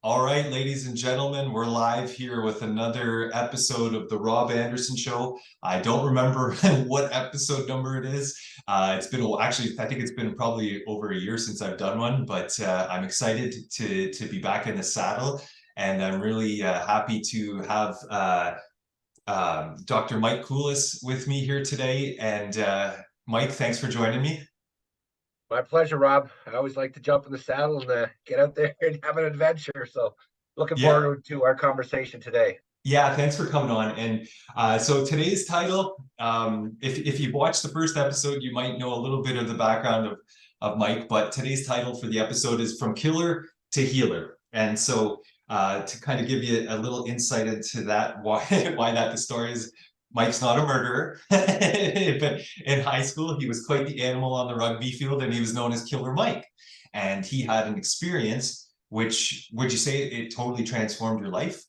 All right, ladies and gentlemen, we're live here with another episode of the Rob Anderson Show. I don't remember what episode number it is. It's been actually, I think it's been probably over a year since I've done one, but I'm excited to be back in the saddle, and I'm really happy to have Dr. Mike Coulas with me here today. And Mike, thanks for joining me. My pleasure, Rob. I always like to jump in the saddle and get out there and have an adventure. So looking Yeah, forward to our conversation today. Yeah, thanks for coming on. And so today's title, if you've watched the first episode, you might know a little bit of the background of Mike, but today's title for the episode is From Killer to Healer. And so to kind of give you a little insight into that, why that the story is, Mike's not a murderer, but in high school, he was quite the animal on the rugby field, and he was known as Killer Mike. And he had an experience which, would you say it totally transformed your life?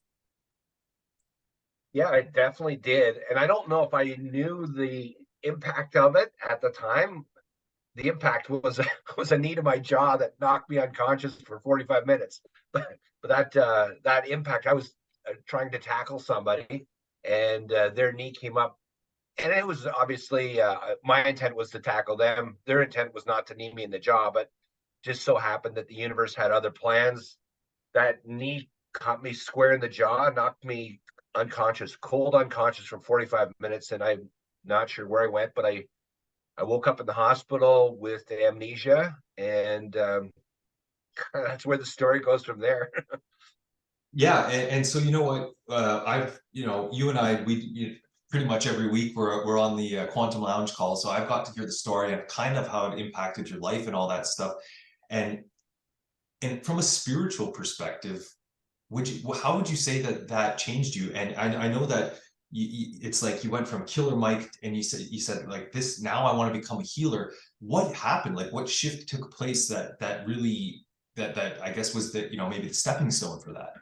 Yeah, I definitely did. And I don't know if I knew the impact of it at the time. The impact was was a knee to my jaw that knocked me unconscious for 45 minutes. But that impact, I was trying to tackle somebody, and their knee came up, and it was obviously my intent was to tackle them. Their intent was not to knee me in the jaw, but just so happened that the universe had other plans. That knee caught me square in the jaw, knocked me unconscious, cold unconscious for 45 minutes, and I'm not sure where I went, but I woke up in the hospital with amnesia, and that's where the story goes from there. Yeah, and so you know what, you and I, pretty much every week we're on the Quantum Lounge call, so I've got to hear the story of kind of how it impacted your life and all that stuff. And from a spiritual perspective, how would you say that that changed you? And I know that it's like you went from Killer Mike, and you said like this. Now I want to become a healer. What happened? Like what shift took place that really that I guess was the maybe the stepping stone for that?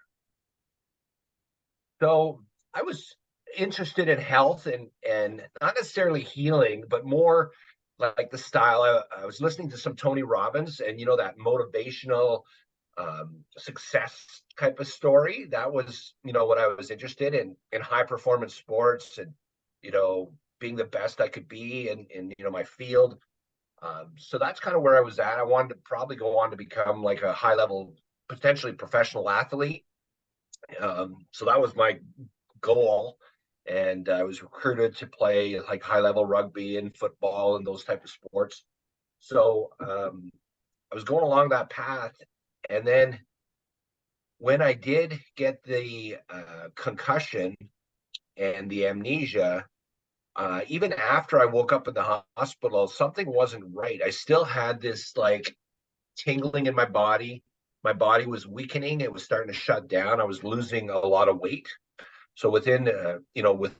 So I was interested in health and not necessarily healing, but more like the style. I was listening to some Tony Robbins, and that motivational success type of story. That was what I was interested in high performance sports, and being the best I could be in my field. So that's kind of where I was at. I wanted to probably go on to become like a high level, potentially professional athlete. So that was my goal, and I was recruited to play like high level rugby and football and those type of sports. So I was going along that path, and then when I did get the concussion and the amnesia, even after I woke up in the hospital, something wasn't right. I still had this like tingling in my body. My body was weakening. It was starting to shut down. I was losing a lot of weight. So within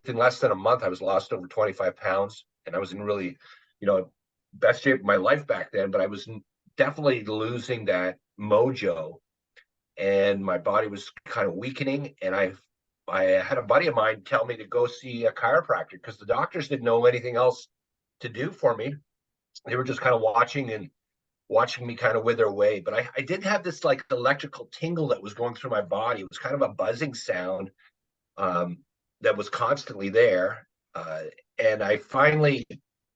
less than a month, I was lost over 25 pounds, and I was in really, best shape of my life back then. But I was definitely losing that mojo, and my body was kind of weakening. And I had a buddy of mine tell me to go see a chiropractor because the doctors didn't know anything else to do for me. They were just kind of watching me kind of wither away. But I did have this like electrical tingle that was going through my body. It was kind of a buzzing sound um, that was constantly there. And I finally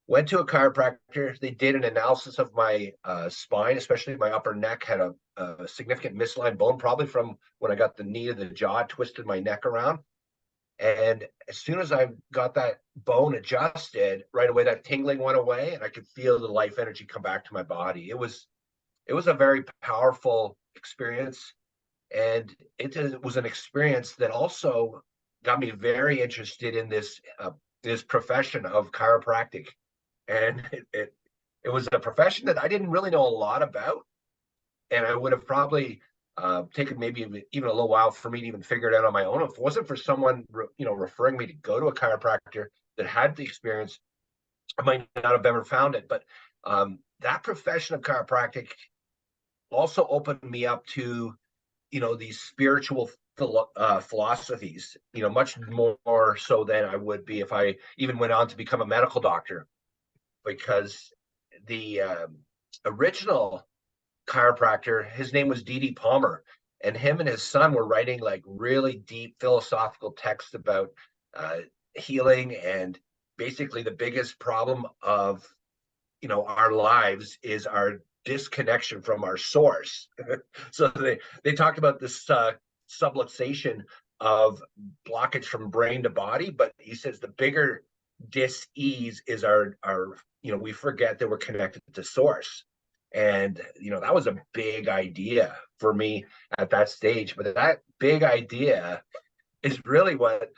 went to a chiropractor. They did an analysis of my spine, especially my upper neck had a significant misaligned bone, probably from when I got the knee to the jaw, twisted my neck around. And as soon as I got that bone adjusted, right away that tingling went away, and I could feel the life energy come back to my body. It was a very powerful experience, and it was an experience that also got me very interested in this profession of chiropractic. And it was a profession that I didn't really know a lot about, and I would have probably taken maybe even a little while for me to even figure it out on my own if it wasn't for someone referring me to go to a chiropractor that had the experience. I might not have ever found it. But that profession of chiropractic also opened me up to these spiritual philosophies, much more so than I would be if I even went on to become a medical doctor, because the original chiropractor, his name was D.D. Palmer, and him and his son were writing like really deep philosophical texts about uh, healing, and basically the biggest problem of our lives is our disconnection from our source. So they talked about this subluxation of blockage from brain to body, but he says the bigger dis-ease is our we forget that we're connected to source. And that was a big idea for me at that stage, but that big idea is really what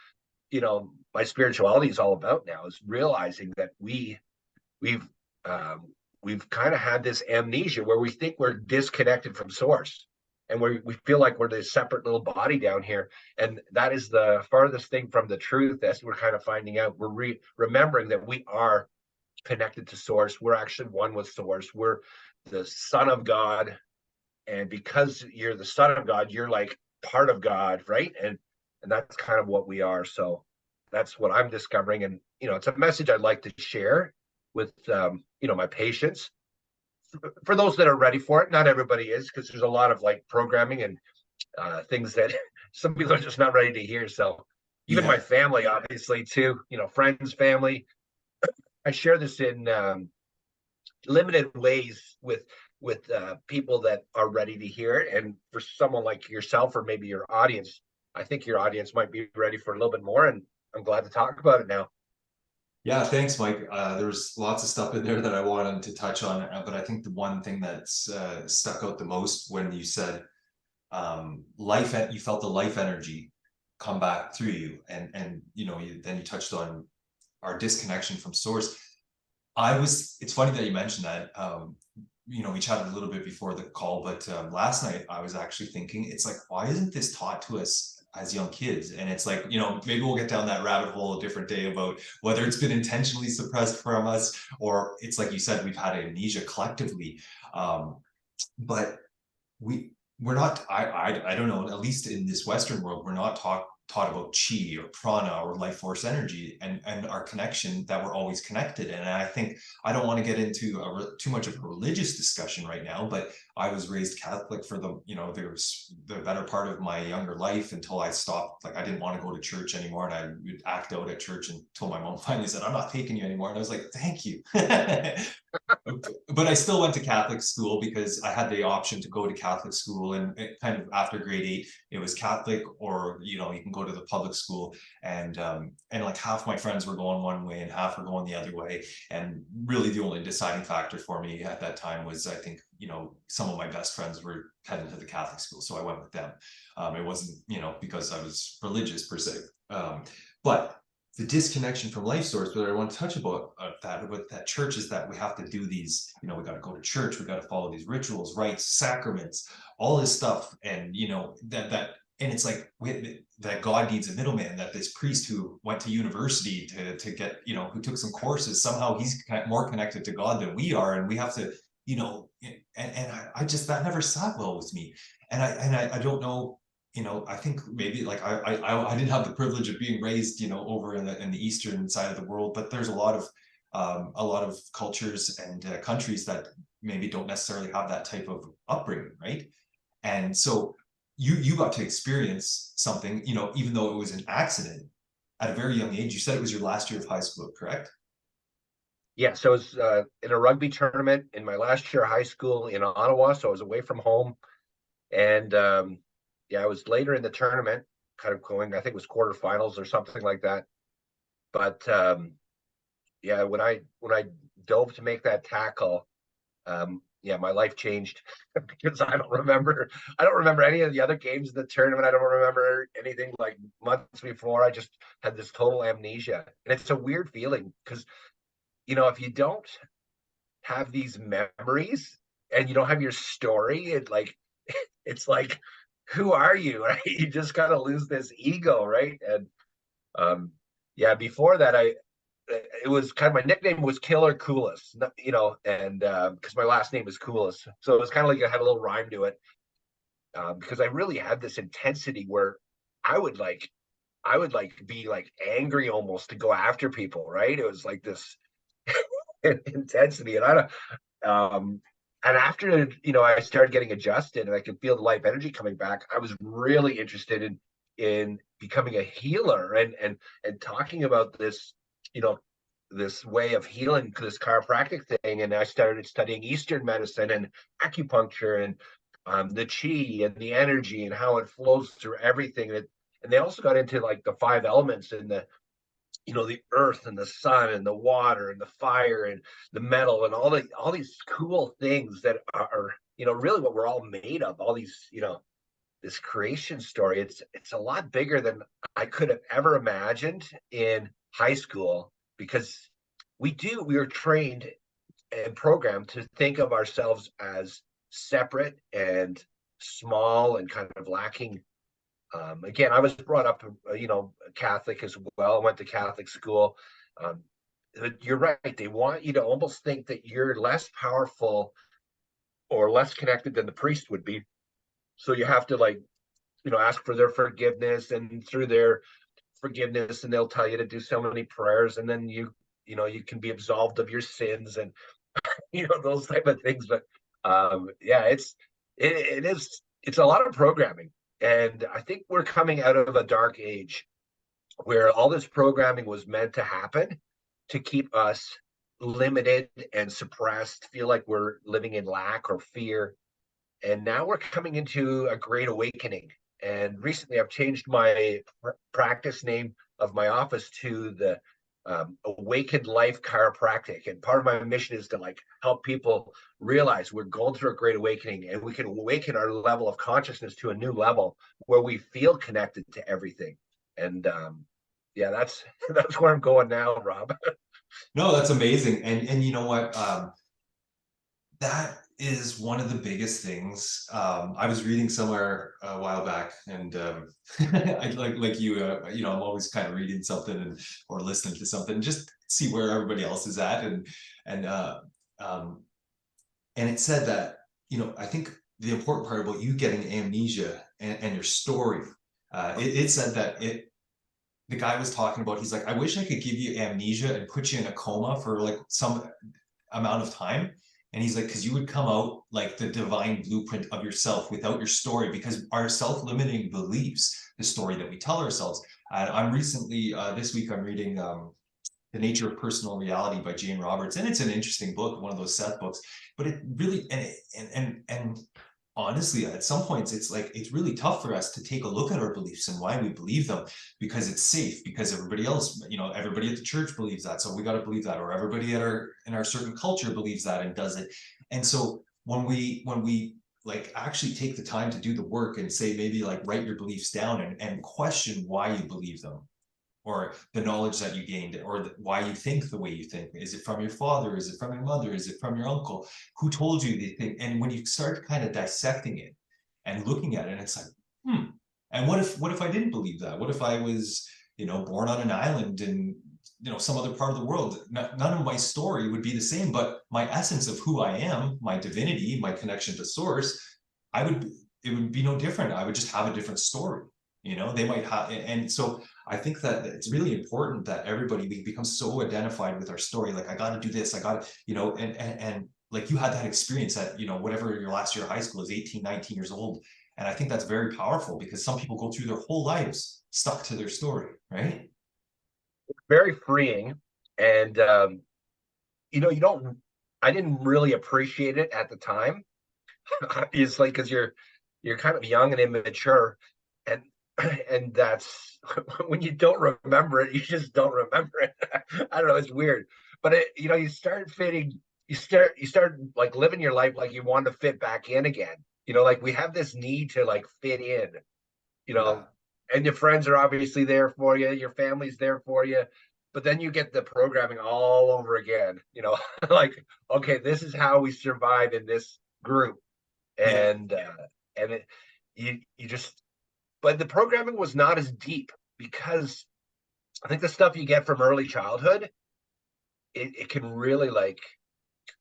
my spirituality is all about now, is realizing that we've um, we've kind of had this amnesia where we think we're disconnected from source, and we feel like we're this separate little body down here, and that is the farthest thing from the truth. As we're kind of finding out, we're remembering that we are connected to source. We're actually one with source. We're the son of God, and because you're the son of God, you're like part of God, right? And that's kind of what we are. So that's what I'm discovering, and it's a message I'd like to share with my patients, for those that are ready for it. Not everybody is, because there's a lot of like programming and things that some people are just not ready to hear. So even my Yeah. family, obviously, too, friends, family, I share this in limited ways with people that are ready to hear it. And for someone like yourself, or maybe your audience, I think your audience might be ready for a little bit more, and I'm glad to talk about it now. Yeah, thanks, Mike. There's lots of stuff in there that I wanted to touch on, but I think the one thing that's stuck out the most when you said life, you felt the life energy come back through you, and then you touched on our disconnection from source. It's funny that you mentioned that. We chatted a little bit before the call, but last night I was actually thinking, it's like, why isn't this taught to us as young kids? And it's like, maybe we'll get down that rabbit hole a different day about whether it's been intentionally suppressed from us, or it's like you said, we've had amnesia collectively. But we're not, I don't know, at least in this Western world, we're not taught about chi or prana or life force energy, and our connection, that we're always connected. And I think, I don't want to get into too much of a religious discussion right now, but I was raised Catholic for there's the better part of my younger life, until I stopped. Like, I didn't want to go to church anymore, and I would act out at church until my mom finally said, "I'm not taking you anymore." And I was like, "Thank you." But I still went to Catholic school because I had the option to go to Catholic school, and kind of after grade 8, it was Catholic, or you can go to the public school, and like half my friends were going one way and half were going the other way. And really the only deciding factor for me at that time was, I think, some of my best friends were heading to the Catholic school, so I went with them. It wasn't because I was religious per se. But the disconnection from life source, but I want to touch about that church, is that we have to do these, we got to go to church, we got to follow these rituals, rites, sacraments, all this stuff. And and it's like that God needs a middleman, that this priest who went to university to get, who took some courses, somehow he's more connected to God than we are, and we have to, and I just, that never sat well with me. And I don't know, I think maybe, like, I didn't have the privilege of being raised, over in the eastern side of the world, but there's a lot of cultures and countries that maybe don't necessarily have that type of upbringing, right? And so you got to experience something, even though it was an accident at a very young age. You said it was your last year of high school, correct? Yeah, so I was in a rugby tournament in my last year of high school in Ottawa, so I was away from home. And yeah, I was later in the tournament, kind of going, I think it was quarterfinals or something like that. But yeah, when I dove to make that tackle, yeah, my life changed because I don't remember any of the other games in the tournament. I don't remember anything like months before. I just had this total amnesia. And it's a weird feeling because if you don't have these memories and you don't have your story, it's like, who are you? Right? You just kind of lose this ego, right? And yeah, before that, it was kind of, my nickname was Killer Coulas, and because my last name is Coulas, so it was kind of like I had a little rhyme to it, because I really had this intensity where I would like I would like be like angry almost to go after people, right? It was like this intensity, and I don't. and after, I started getting adjusted and I could feel the life energy coming back, I was really interested in becoming a healer and talking about this, you know, this way of healing, this chiropractic thing. And I started studying Eastern medicine and acupuncture and the chi and the energy and how it flows through everything. And they also got into like the five elements and the earth and the sun and the water and the fire and the metal and all these cool things that are really what we're all made of. All these, this creation story. It's a lot bigger than I could have ever imagined in high school, because we were trained and programmed to think of ourselves as separate and small and kind of lacking. Again, I was brought up, Catholic as well. I went to Catholic school. Um, but you're right. They want you to almost think that you're less powerful or less connected than the priest would be. So you have to, like, ask for their forgiveness, and through their forgiveness, and they'll tell you to do so many prayers, and then you can be absolved of your sins, and those type of things. But yeah, it's a lot of programming, and I think we're coming out of a dark age where all this programming was meant to happen to keep us limited and suppressed, feel like we're living in lack or fear. And now we're coming into a great awakening. And recently I've changed my practice name of my office to the Awakened Life Chiropractic. And part of my mission is to, like, help people realize we're going through a great awakening, and we can awaken our level of consciousness to a new level where we feel connected to everything. And yeah, that's that's where I'm going now, Rob. No, that's amazing. And you know what? That is one of the biggest things. I was reading somewhere a while back, and I like you. I'm always kind of reading something or listening to something, just see where everybody else is at, and um, and it said that, I think the important part about you getting amnesia and your story, it said that the guy was talking about, he's like, I wish I could give you amnesia and put you in a coma for like some amount of time. And he's like, because you would come out like the divine blueprint of yourself without your story, because our self-limiting beliefs, the story that we tell ourselves. I'm recently, this week, I'm reading The Nature of Personal Reality by Jane Roberts. And it's an interesting book, one of those Seth books, but it really, and honestly, at some points, it's like, it's really tough for us to take a look at our beliefs and why we believe them, because it's safe, because everybody else, everybody at the church believes that, so we got to believe that, or everybody in our certain culture believes that and does it. And so when we like actually take the time to do the work and say, maybe like write your beliefs down and question why you believe them, or the knowledge that you gained, or why you think the way you think. Is it from your father? Is it from your mother? Is it from your uncle? Who told you the thing? And when you start kind of dissecting it and looking at it, and it's like, and what if I didn't believe that? What if I was, born on an island in, some other part of the world? None of my story would be the same, but my essence of who I am, my divinity, my connection to source, it would be no different. I would just have a different story. They might have, and so I think that it's really important that we become so identified with our story. Like, I got to do this, I got to, and like, you had that experience at, whatever your last year of high school is, 18, 19 years old. And I think that's very powerful, because some people go through their whole lives stuck to their story, right? Very freeing. And you don't I didn't really appreciate it at the time. It's like, because you're kind of young and immature, and and that's when you don't remember it, you just don't remember it. I don't know, it's weird. But you start fitting, you start like living your life like you want to fit back in again. Like, we have this need to, like, fit in, you Yeah. know and your friends are obviously there for you, your family's there for you, but then you get the programming all over again. Like, okay, this is how we survive in this group. Yeah. And you just but the programming was not as deep, because I think the stuff you get from early childhood, it can really, like,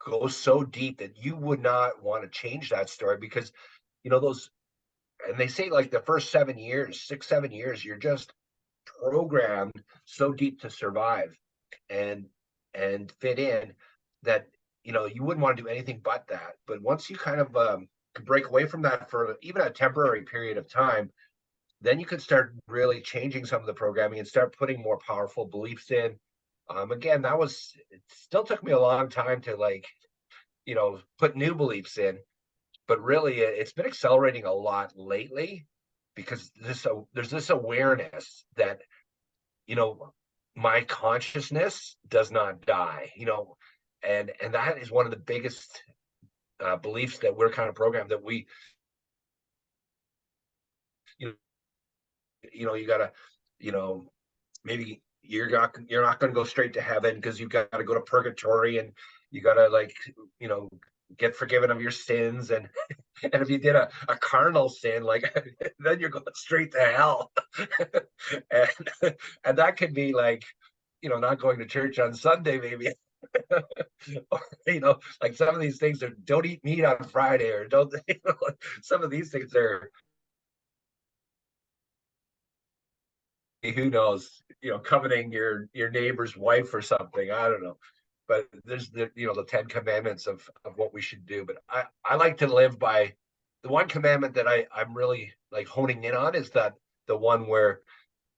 go so deep that you would not want to change that story, because those and they say, like, the first 7 years, 6, 7 years, you're just programmed so deep to survive and fit in, that you wouldn't want to do anything but that. But once you kind of could break away from that for even a temporary period of time, then you could start really changing some of the programming and start putting more powerful beliefs in. Again, it still took me a long time to put new beliefs in, but really it's been accelerating a lot lately because there's this awareness that, my consciousness does not die, and that is one of the biggest beliefs that we're kind of programmed that you you gotta, you know, maybe you're not going to go straight to heaven because you got to go to purgatory and you got to you know get forgiven of your sins, and and if you did a carnal sin, then you're going straight to hell. and and that could be not going to church on Sunday maybe. Or, like some of these things are don't eat meat on Friday, or don't some of these things are, who knows, coveting your neighbor's wife or something. I don't know. But there's the 10 commandments of what we should do. But I like to live by the one commandment that I'm really like honing in on, is that the one where,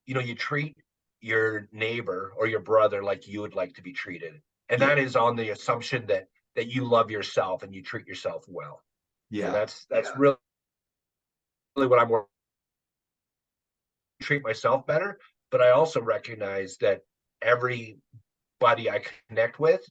you treat your neighbor or your brother like you would like to be treated. And Yeah. that is on the assumption that you love yourself and you treat yourself well. And Yeah. that's really what I'm working, treat myself better. But I also recognize that everybody I connect with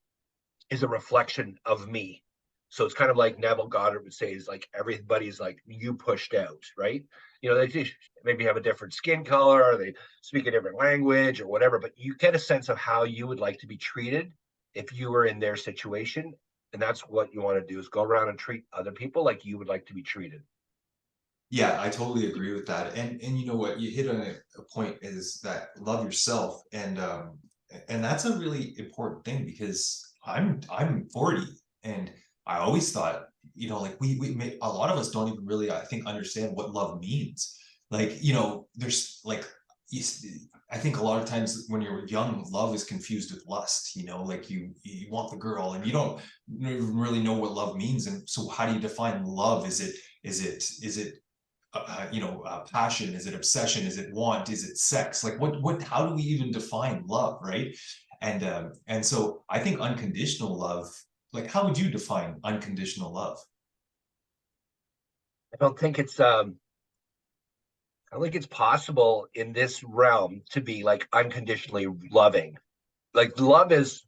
is a reflection of me. So it's kind of like Neville Goddard would say, is like everybody's like you pushed out, right? They just maybe have a different skin color, or they speak a different language or whatever, but you get a sense of how you would like to be treated if you were in their situation. And that's what you want to do, is go around and treat other people like you would like to be treated. Yeah, I totally agree with that. And you know what, you hit on a point, is that love yourself. And that's a really important thing, because I'm 40, and I always thought, like a lot of us don't even really, I think, understand what love means. Like, there's like you, I think a lot of times when you're young, love is confused with lust, like you want the girl and you don't even really know what love means. And so how do you define love? Is it passion? Is it obsession? Is it want? Is it sex? Like how do we even define love, right? And so I think unconditional love, like, how would you define unconditional love? I don't think it's I don't think it's possible in this realm to be like unconditionally loving. Like love is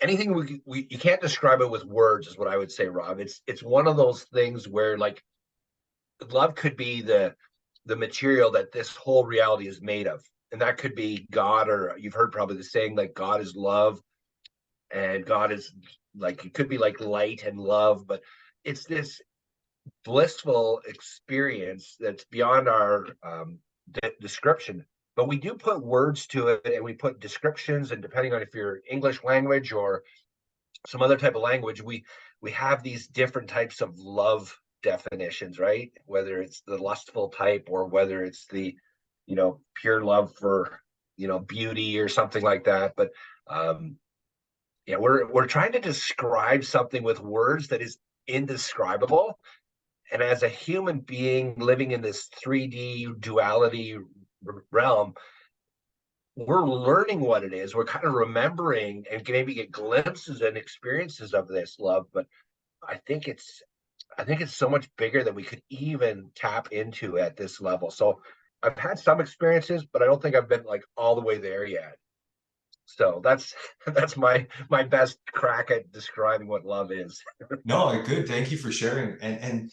anything we you can't describe it with words, is what I would say, Rob. It's one of those things where like love could be the material that this whole reality is made of. And that could be God, or you've heard probably the saying like God is love, and God is like, it could be like light and love, but it's this blissful experience that's beyond our description. But we do put words to it, and we put descriptions, and depending on if you're English language or some other type of language, we have these different types of love definitions, right? Whether it's the lustful type, or whether it's the pure love for beauty or something like that. But yeah, we're trying to describe something with words that is indescribable. And as a human being living in this 3D duality realm, we're learning what it is. We're kind of remembering and can maybe get glimpses and experiences of this love. But I think it's I think it's so much bigger than we could even tap into at this level. So I've had some experiences, but I don't think I've been like all the way there yet. So that's that's my best crack at describing what love is. No, good. Thank you for sharing. And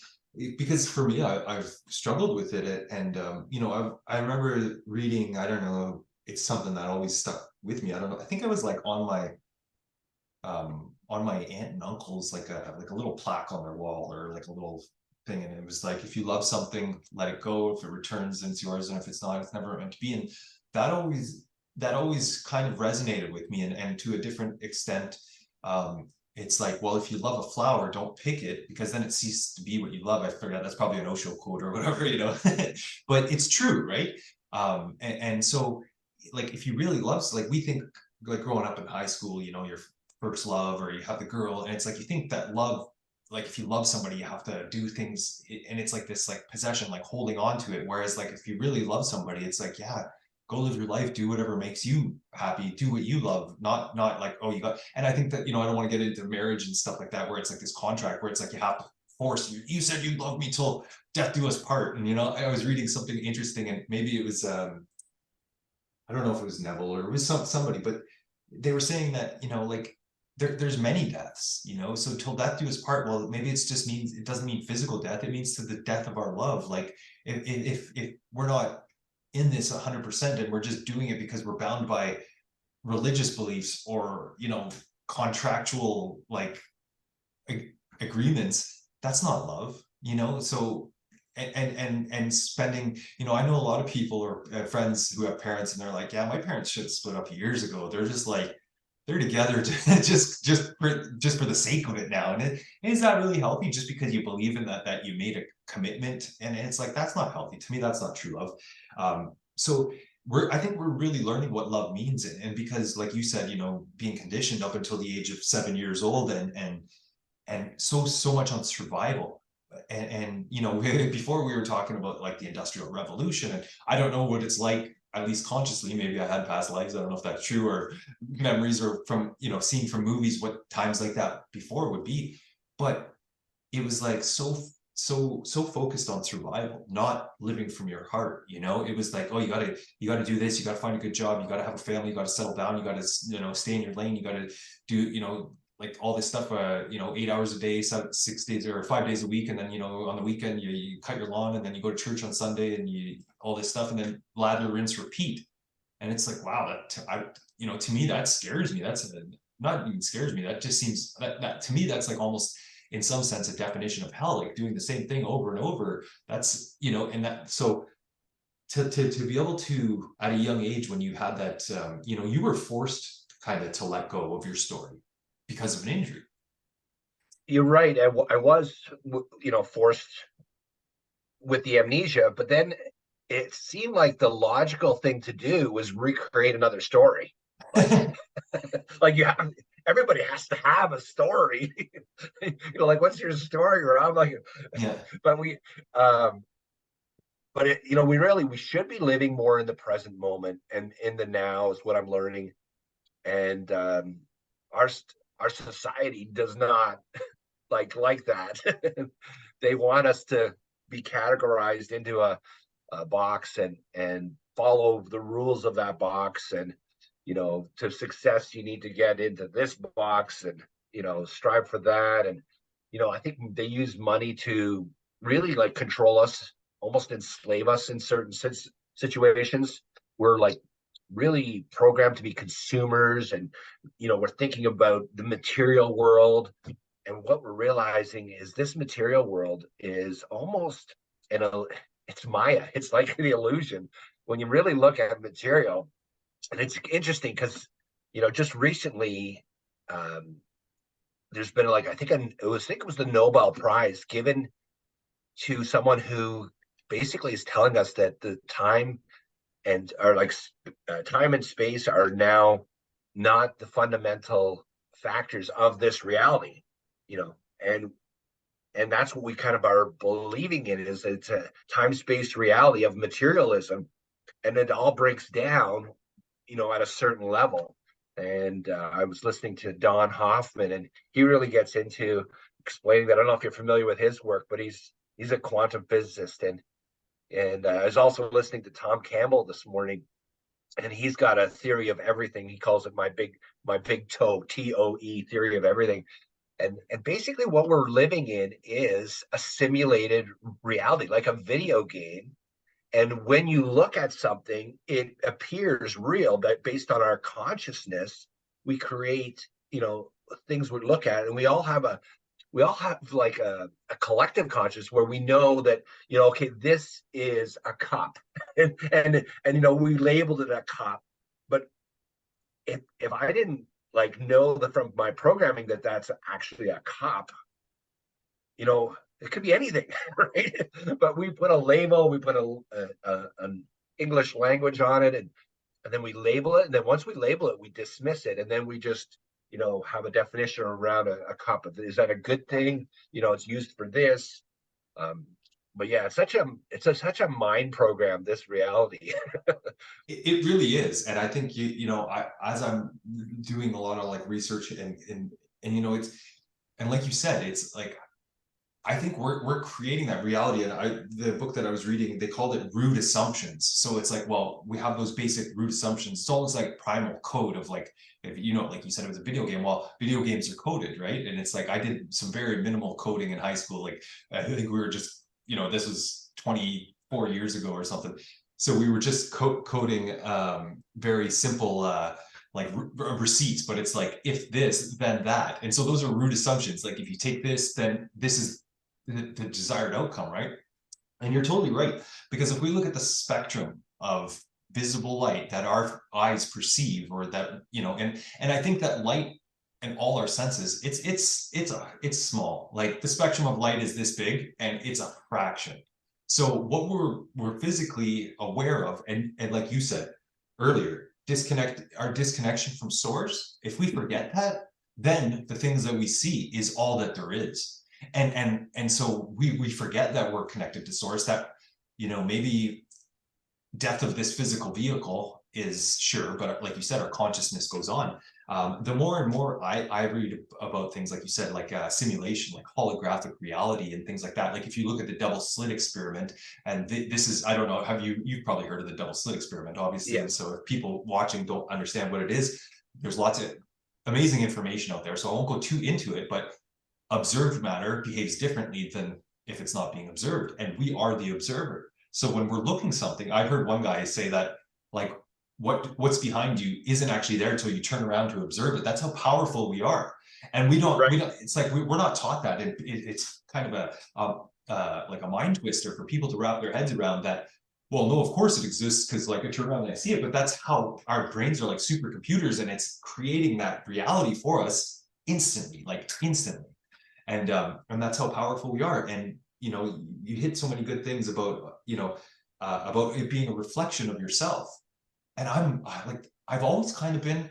because for me, I've struggled with it. And I remember reading, I don't know, it's something that always stuck with me. I don't know. I think I was like on my aunt and uncle's, like a little plaque on their wall, or like a little thing. And it was like, if you love something, let it go. If it returns, then it's yours. And if it's not, it's never meant to be. And that always that always kind of resonated with me. And to a different extent, it's like, well, if you love a flower, don't pick it, because then it ceases to be what you love. I forgot, that's probably an Osho quote or whatever, but it's true, right? And so, like, if you really love, like, we think, like, growing up in high school, you're first love, or you have the girl, and it's like you think that love, like if you love somebody you have to do things, and it's like this like possession, like holding on to it. Whereas like if you really love somebody, it's like, yeah, go live your life, do whatever makes you happy, do what you love, not like, oh, you got. And I think that, I don't want to get into marriage and stuff like that where it's like this contract where it's like you have to force, you said you love me till death do us part. And I was reading something interesting, and maybe it was I don't know if it was Neville or it was somebody, but they were saying that, like there's many deaths, so till death do us part. Well, maybe it's just means, it doesn't mean physical death, it means to the death of our love. Like if we're not in this 100% and we're just doing it because we're bound by religious beliefs or contractual like agreements, that's not love. So and spending, I know a lot of people or friends who have parents and they're like, yeah, my parents should have split up years ago, they're just like, they're together just for the sake of it now. And is that really healthy, just because you believe in that you made a commitment? And it's like, that's not healthy to me, that's not true love. So I think we're really learning what love means, and because like you said, being conditioned up until the age of 7 years old, and so much on survival. And before we were talking about like the Industrial Revolution, and I don't know what it's like, at least consciously, maybe I had past lives, I don't know if that's true, or memories, or from seeing from movies what times like that before would be, but it was like so focused on survival, not living from your heart. It was like, oh, you gotta do this, you gotta find a good job, you gotta have a family, you gotta settle down, you gotta stay in your lane, you gotta do like all this stuff, 8 hours a day, 6 days or 5 days a week, and then on the weekend you cut your lawn, and then you go to church on Sunday, and you all this stuff, and then lather, rinse, repeat. And it's like, wow, to me that scares me. That's not even scares me, that just seems that to me that's like almost in some sense a definition of hell, like doing the same thing over and over. That's and that, so to be able to, at a young age, when you had that, you were forced kind of to let go of your story because of an injury. You're right. I was, forced with the amnesia, but then it seemed like the logical thing to do was recreate another story. Like, like everybody has to have a story. Like, what's your story? Or I'm like, Yeah. but we should be living more in the present moment and in the now is what I'm learning. And our our society does not like that. They want us to be categorized into a box and follow the rules of that box. And to success you need to get into this box, and strive for that. And I think they use money to really like control us, almost enslave us in certain situations. We're like really programmed to be consumers, and we're thinking about the material world. And what we're realizing is this material world is almost it's Maya. It's like the illusion when you really look at material. And it's interesting because just recently, there's been like, I think it was the Nobel Prize given to someone who basically is telling us that the time and are like time and space are now not the fundamental factors of this reality. And that's what we kind of are believing in, is it's a time-space reality of materialism, and it all breaks down at a certain level. And I was listening to Don Hoffman, and he really gets into explaining that. I don't know if you're familiar with his work, but he's a quantum physicist. And I was also listening to Tom Campbell this morning, and he's got a theory of everything. He calls it my big toe, TOE, theory of everything. And basically what we're living in is a simulated reality, like a video game. And when you look at something, it appears real, but based on our consciousness, we create, things we look at. And we all have like a collective consciousness where we know that, okay, this is a cup. and we labeled it a cup. But if I didn't like know that from my programming that that's actually a cup, it could be anything, right? But we put a label, we put an English language on it, and then we label it. And then once we label it, we dismiss it. And then we just have a definition around a cup of, is that a good thing? It's used for this. Um, but yeah, such a mind program, this reality. It really is, and I think as I'm doing a lot of like research and it's, and like you said, it's like I think we're creating that reality. And the book that I was reading, they called it root assumptions. So it's like, well, we have those basic root assumptions. It's almost like primal code of like, if like you said, it was a video game. Well, video games are coded, right? And it's like I did some very minimal coding in high school. Like I think we were just, this was 24 years ago or something. So we were just coding very simple like receipts, but it's like if this, then that. And so those are root assumptions. Like if you take this, then this is the desired outcome, right? And you're totally right, because if we look at the spectrum of visible light that our eyes perceive, or that and I think that light and all our senses, it's small. Like the spectrum of light is this big, and it's a fraction. So what we're physically aware of, and like you said earlier, our disconnection from source. If we forget that, then the things that we see is all that there is. And so we forget that we're connected to source, that maybe death of this physical vehicle is sure, but like you said, our consciousness goes on. The more and more I read about things, like you said, like simulation, like holographic reality and things like that. Like if you look at the double slit experiment, and this is, I don't know, you've probably heard of the double slit experiment, obviously. And Yes. so if people watching don't understand what it is, there's lots of amazing information out there. So I won't go too into it, but observed matter behaves differently than if it's not being observed, and we are the observer. So when we're looking something, I heard one guy say that, like, what's behind you isn't actually there until you turn around to observe it. That's how powerful we are. And we don't, it's like we're not taught that. It's kind of like a mind twister for people to wrap their heads around, that, well, no, of course it exists, because like I turn around and I see it, but that's how our brains are like supercomputers, and it's creating that reality for us instantly, like instantly. And that's how powerful we are. And you hit so many good things about about it being a reflection of yourself. And I've always kind of been,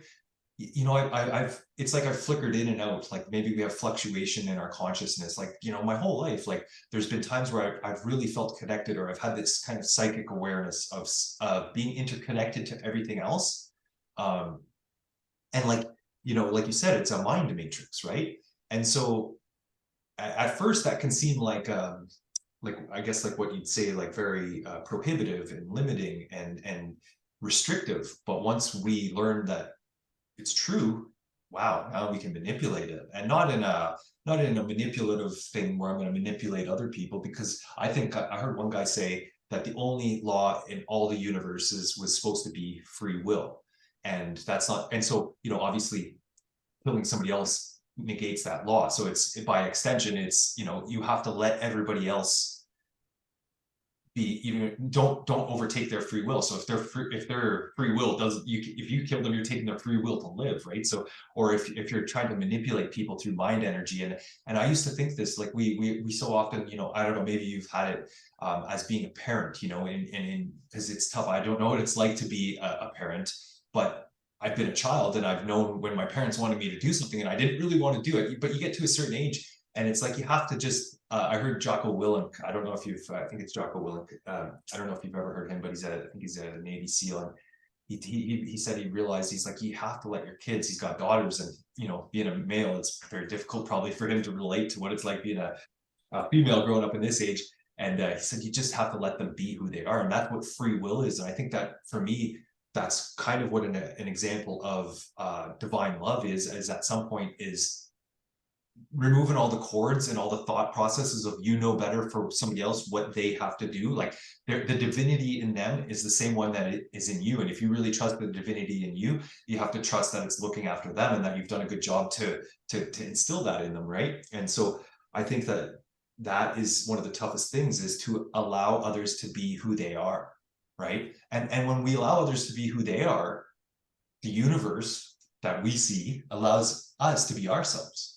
I've it's like I've flickered in and out. Like maybe we have fluctuation in our consciousness, like my whole life. Like there's been times where I've really felt connected, or I've had this kind of psychic awareness of being interconnected to everything else. And like you said, it's a mind matrix, right? And so at first that can seem like I guess like what you'd say, like very prohibitive and limiting and restrictive. But once we learn that it's true, wow, now we can manipulate it, and not in a manipulative thing where I'm going to manipulate other people. Because I think I heard one guy say that the only law in all the universes was supposed to be free will, and that's not. And so obviously killing somebody else negates that law. So it's, by extension, it's you have to let everybody else be, even don't overtake their free will. So if their free will doesn't, if you kill them, you're taking their free will to live, right? So, or if you're trying to manipulate people through mind energy. And I used to think this, like we so often, I don't know, maybe you've had it as being a parent, and because it's tough. I don't know what it's like to be a parent, but I've been a child, and I've known when my parents wanted me to do something and I didn't really want to do it. But you get to a certain age, and it's like you have to just. I heard Jocko Willink. I don't know if you've. I think it's Jocko Willink. I don't know if you've ever heard him, but I think he's a Navy SEAL, and he said he realized, he's like, you have to let your kids. He's got daughters, and being a male, it's very difficult probably for him to relate to what it's like being a female growing up in this age. And he said you just have to let them be who they are, and that's what free will is. And I think that for me, that's kind of what an example of divine love is at some point, is removing all the cords and all the thought processes of better for somebody else what they have to do. Like the divinity in them is the same one that it is in you. And if you really trust the divinity in you, you have to trust that it's looking after them, and that you've done a good job to instill that in them, right? And so I think that is one of the toughest things, is to allow others to be who they are, right? And when we allow others to be who they are, the universe that we see allows us to be ourselves.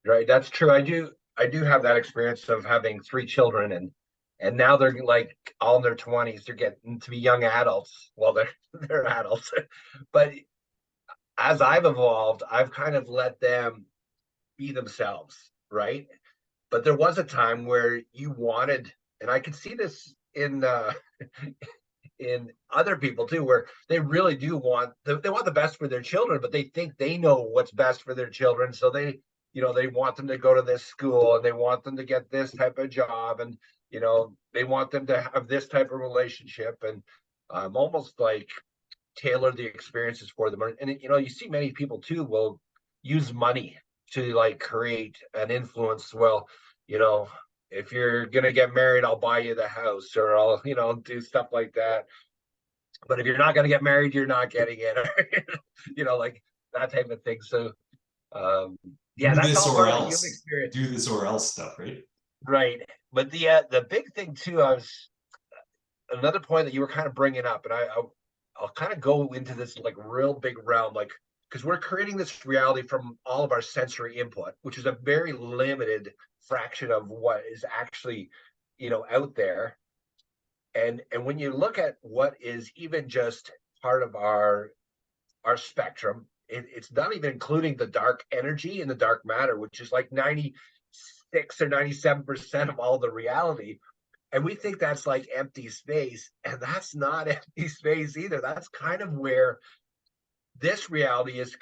Right, that's true. I do have that experience of having three children, and now they're like all in their 20s. They're getting to be young adults. Well, they're they're adults. But as I've evolved, I've kind of let them be themselves, right? But there was a time where you wanted, and I can see this in other people too, where they really do want they want the best for their children, but they think they know what's best for their children, so they, they want them to go to this school, and they want them to get this type of job, and they want them to have this type of relationship, and almost like tailor the experiences for them. And you see many people too will use money to like create an influence. Well, you know, if you're gonna get married, I'll buy you the house, or I'll, do stuff like that. But if you're not gonna get married, you're not getting it. Like that type of thing. So yeah, Do that's this all or part of the human else. experience. Do this or else stuff, right? Right. But the big thing too, I was another point that you were kind of bringing up, and I'll kind of go into this like real big realm, like because we're creating this reality from all of our sensory input, which is a very limited fraction of what is actually, out there. And when you look at what is even just part of our spectrum, it's not even including the dark energy and the dark matter, which is like 96 or 97% of all the reality. And we think that's like empty space, and that's not empty space either. That's kind of where this reality is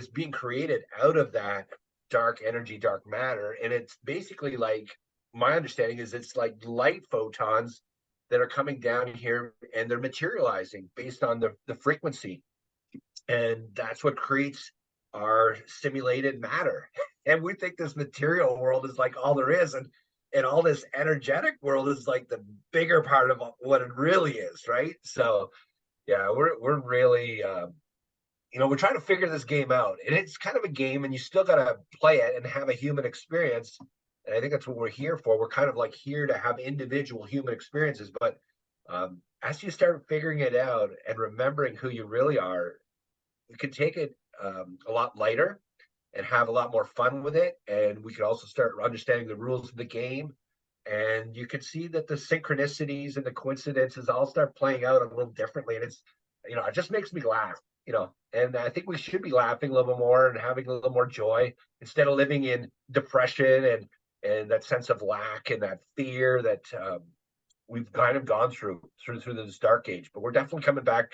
being created out of that dark energy, dark matter. And it's basically like, my understanding is it's like light photons that are coming down here, and they're materializing based on the frequency. And that's what creates our simulated matter. And we think this material world is like all there is, and all this energetic world is like the bigger part of what it really is, right? So yeah, we're really we're trying to figure this game out, and it's kind of a game, and you still got to play it and have a human experience. And I think that's what we're here for. We're kind of like here to have individual human experiences, but as you start figuring it out and remembering who you really are, you can take it a lot lighter and have a lot more fun with it. And we could also start understanding the rules of the game. And you could see that the synchronicities and the coincidences all start playing out a little differently. And it's, it just makes me laugh, and I think we should be laughing a little bit more and having a little more joy instead of living in depression and that sense of lack and that fear that we've kind of gone through this dark age. But we're definitely coming back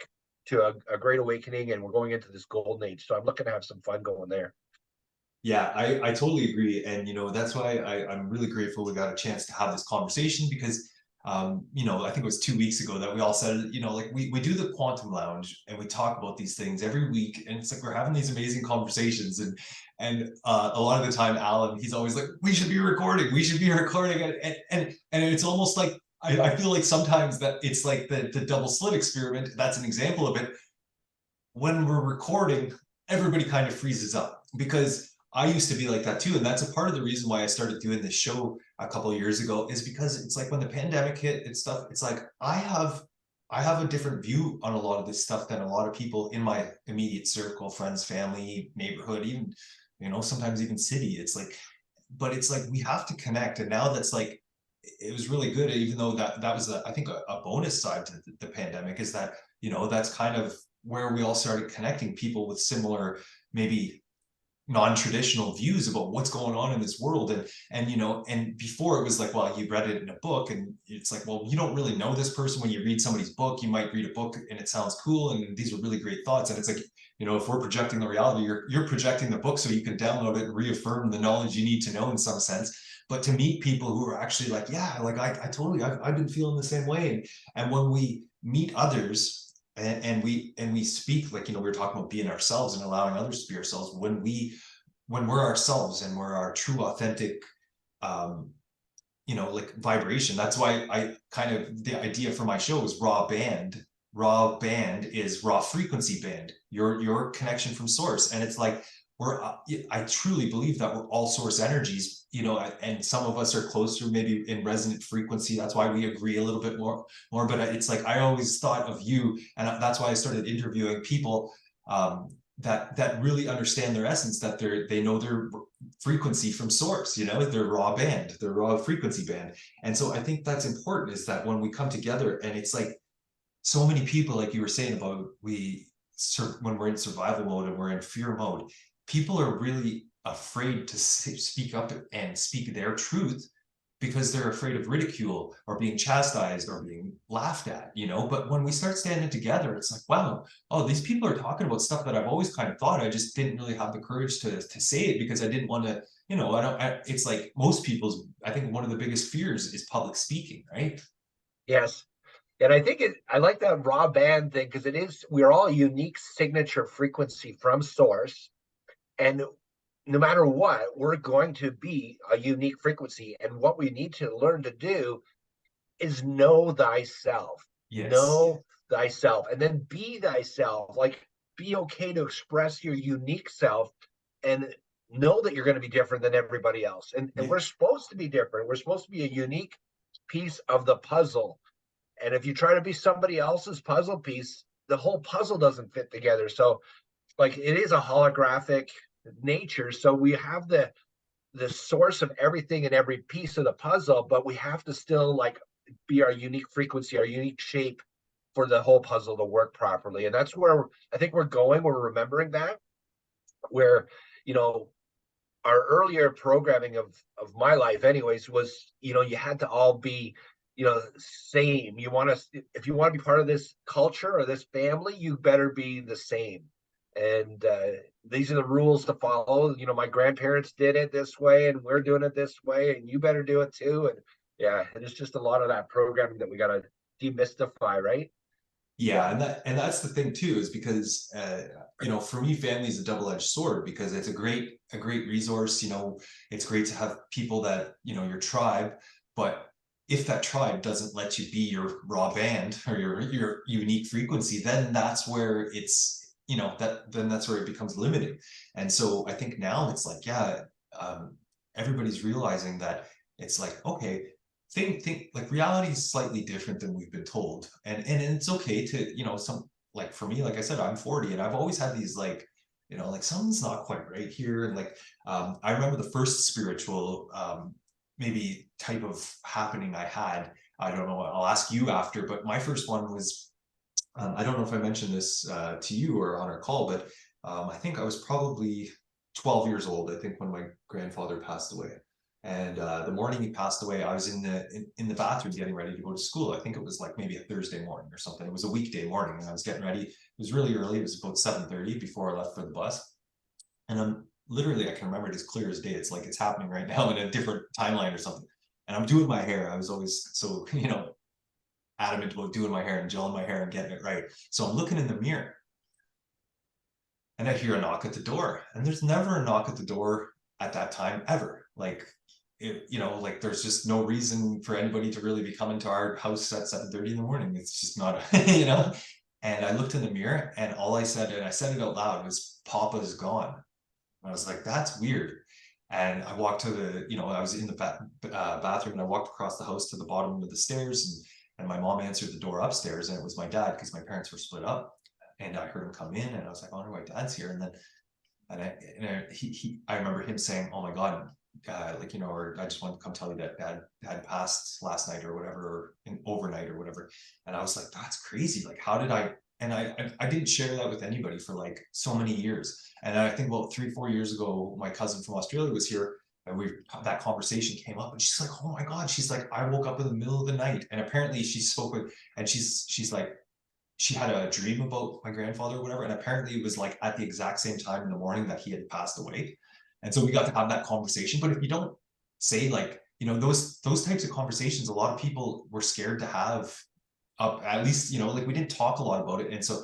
to a great awakening, and we're going into this golden age. So I'm looking to have some fun going there. Yeah, I totally agree. And, that's why I'm really grateful we got a chance to have this conversation because, I think it was 2 weeks ago that we all said, like we do the Quantum Lounge and we talk about these things every week. And it's like we're having these amazing conversations. And a lot of the time, Alan, he's always like, we should be recording. We should be recording. And it's almost like, I feel like sometimes that it's like the double slit experiment. That's an example of it. When we're recording, everybody kind of freezes up because I used to be like that too. And that's a part of the reason why I started doing this show a couple of years ago is because it's like when the pandemic hit and stuff, it's like I have a different view on a lot of this stuff than a lot of people in my immediate circle, friends, family, neighborhood, even, sometimes even city. It's like, but it's like we have to connect. And now that's like, it was really good, even though that was I think a bonus side to the pandemic is that, that's kind of where we all started connecting people with similar, maybe non-traditional views about what's going on in this world. And before it was like, well, you read it in a book and it's like, well, you don't really know this person. When you read somebody's book, you might read a book and it sounds cool and these are really great thoughts, and it's like, if we're projecting the reality, you're projecting the book so you can download it and reaffirm the knowledge you need to know in some sense. But to meet people who are actually like, yeah, like I totally, I've been feeling the same way. And when we meet others and we speak, like, we were talking about being ourselves and allowing others to be ourselves, when we're ourselves and we're our true authentic like vibration. That's why I kind of, the idea for my show is raw band. Raw band is raw frequency band, your connection from source. And it's like I truly believe that we're all source energies, and some of us are closer maybe in resonant frequency. That's why we agree a little bit more. But it's like I always thought of you, and that's why I started interviewing people that really understand their essence, that they know their frequency from source, their raw band, their raw frequency band. And so I think that's important, is that when we come together, and it's like so many people, like you were saying about, we when we're in survival mode and we're in fear mode, people are really afraid to speak up and speak their truth because they're afraid of ridicule or being chastised or being laughed at, you know. But when we start standing together, it's like, wow, oh, these people are talking about stuff that I've always kind of thought. I just didn't really have the courage to say it because I didn't want to, you know, it's like most people's, I think one of the biggest fears is public speaking, right? Yes. And I think I like that raw band thing because we're all unique signature frequency from source. And no matter what, we're going to be a unique frequency. And what we need to learn to do is know thyself. Yes. Know thyself. And then be thyself. Like, be okay to express your unique self and know that you're going to be different than everybody else. And Yeah. we're supposed to be different. We're supposed to be a unique piece of the puzzle. And if you try to be somebody else's puzzle piece, the whole puzzle doesn't fit together. So, like, it is a holographic nature. So we have the source of everything in every piece of the puzzle, but we have to still like be our unique frequency, our unique shape for the whole puzzle to work properly. And that's where I think we're going. We're remembering that, where, you know, our earlier programming of my life anyways was, you know, you had to all be, you know, same. You want to, if you want to be part of this culture or this family, you better be the same. And these are the rules to follow. You know, my grandparents did it this way and we're doing it this way and you better do it too. And yeah, and it's just a lot of that programming that we got to demystify, right? Yeah, Yeah. and that's the thing too, is because you know, for me, family is a double-edged sword because it's a great resource. You know, it's great to have people that, you know, your tribe, but if that tribe doesn't let you be your raw band or your unique frequency, then that's where it's, you know, then that's where it becomes limited. And so I think now it's like, yeah, everybody's realizing that it's like, okay, think like reality is slightly different than we've been told, and it's okay to, you know, some, like for me, like I said, I'm 40 and I've always had these like, you know, like something's not quite right here. And like I remember the first spiritual maybe type of happening I had. I don't know, I'll ask you after, but my first one was I don't know if I mentioned this to you or on our call, but I think I was probably 12 years old, I think, when my grandfather passed away. And the morning he passed away, I was in the bathroom getting ready to go to school. I think it was like maybe a Thursday morning or something. It was a weekday morning, and I was getting ready. It was really early. It was about 7:30 before I left for the bus. And I'm literally, I can remember it as clear as day. It's like it's happening right now in a different timeline or something. And I'm doing my hair. I was always so, you know, adamant about doing my hair and gelling my hair and getting it right. So I'm looking in the mirror and I hear a knock at the door. And there's never a knock at the door at that time ever. Like, it, you know, like there's just no reason for anybody to really be coming to our house at 7:30 in the morning. It's just not, you know. And I looked in the mirror and all I said, and I said it out loud, was Papa's gone. And I was like, that's weird. And I walked to the, you know, I was in the bathroom and I walked across the house to the bottom of the stairs, and my mom answered the door upstairs and it was my dad because my parents were split up. And I heard him come in and I was like, oh, no, my dad's here. And then, I remember him saying, oh my God, like, you know, or I just wanted to come tell you that dad had passed last night or whatever, or overnight or whatever. And I was like, that's crazy. Like, how did and I didn't share that with anybody for like so many years. And I think about 3, 4 years ago, my cousin from Australia was here and that conversation came up and she's like, oh my God, she's like, I woke up in the middle of the night. And apparently she spoke with, and she's like, she had a dream about my grandfather or whatever. And apparently it was like at the exact same time in the morning that he had passed away. And so we got to have that conversation. But if you don't say, like, you know, those types of conversations, a lot of people were scared to have up, at least, you know, like we didn't talk a lot about it. And so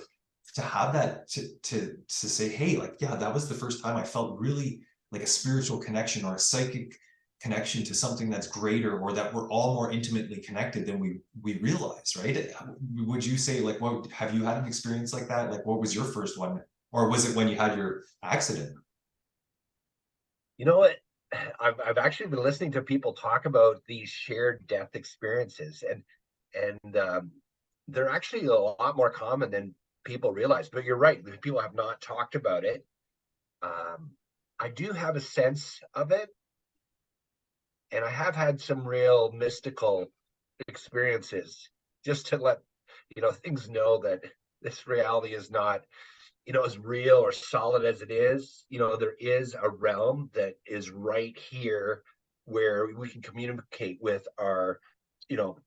to have that, to say, hey, like, yeah, that was the first time I felt really like a spiritual connection or a psychic connection to something that's greater, or that we're all more intimately connected than we realize, right? Would you say, like, what, have you had an experience like that? Like, what was your first one, or was it when you had your accident? You know what? I've actually been listening to people talk about these shared death experiences, and they're actually a lot more common than people realize. But you're right; people have not talked about it. Um, I do have a sense of it, and I have had some real mystical experiences just to let, you know, things know that this reality is not as real or solid as it is, there is a realm that is right here where we can communicate with our, you know,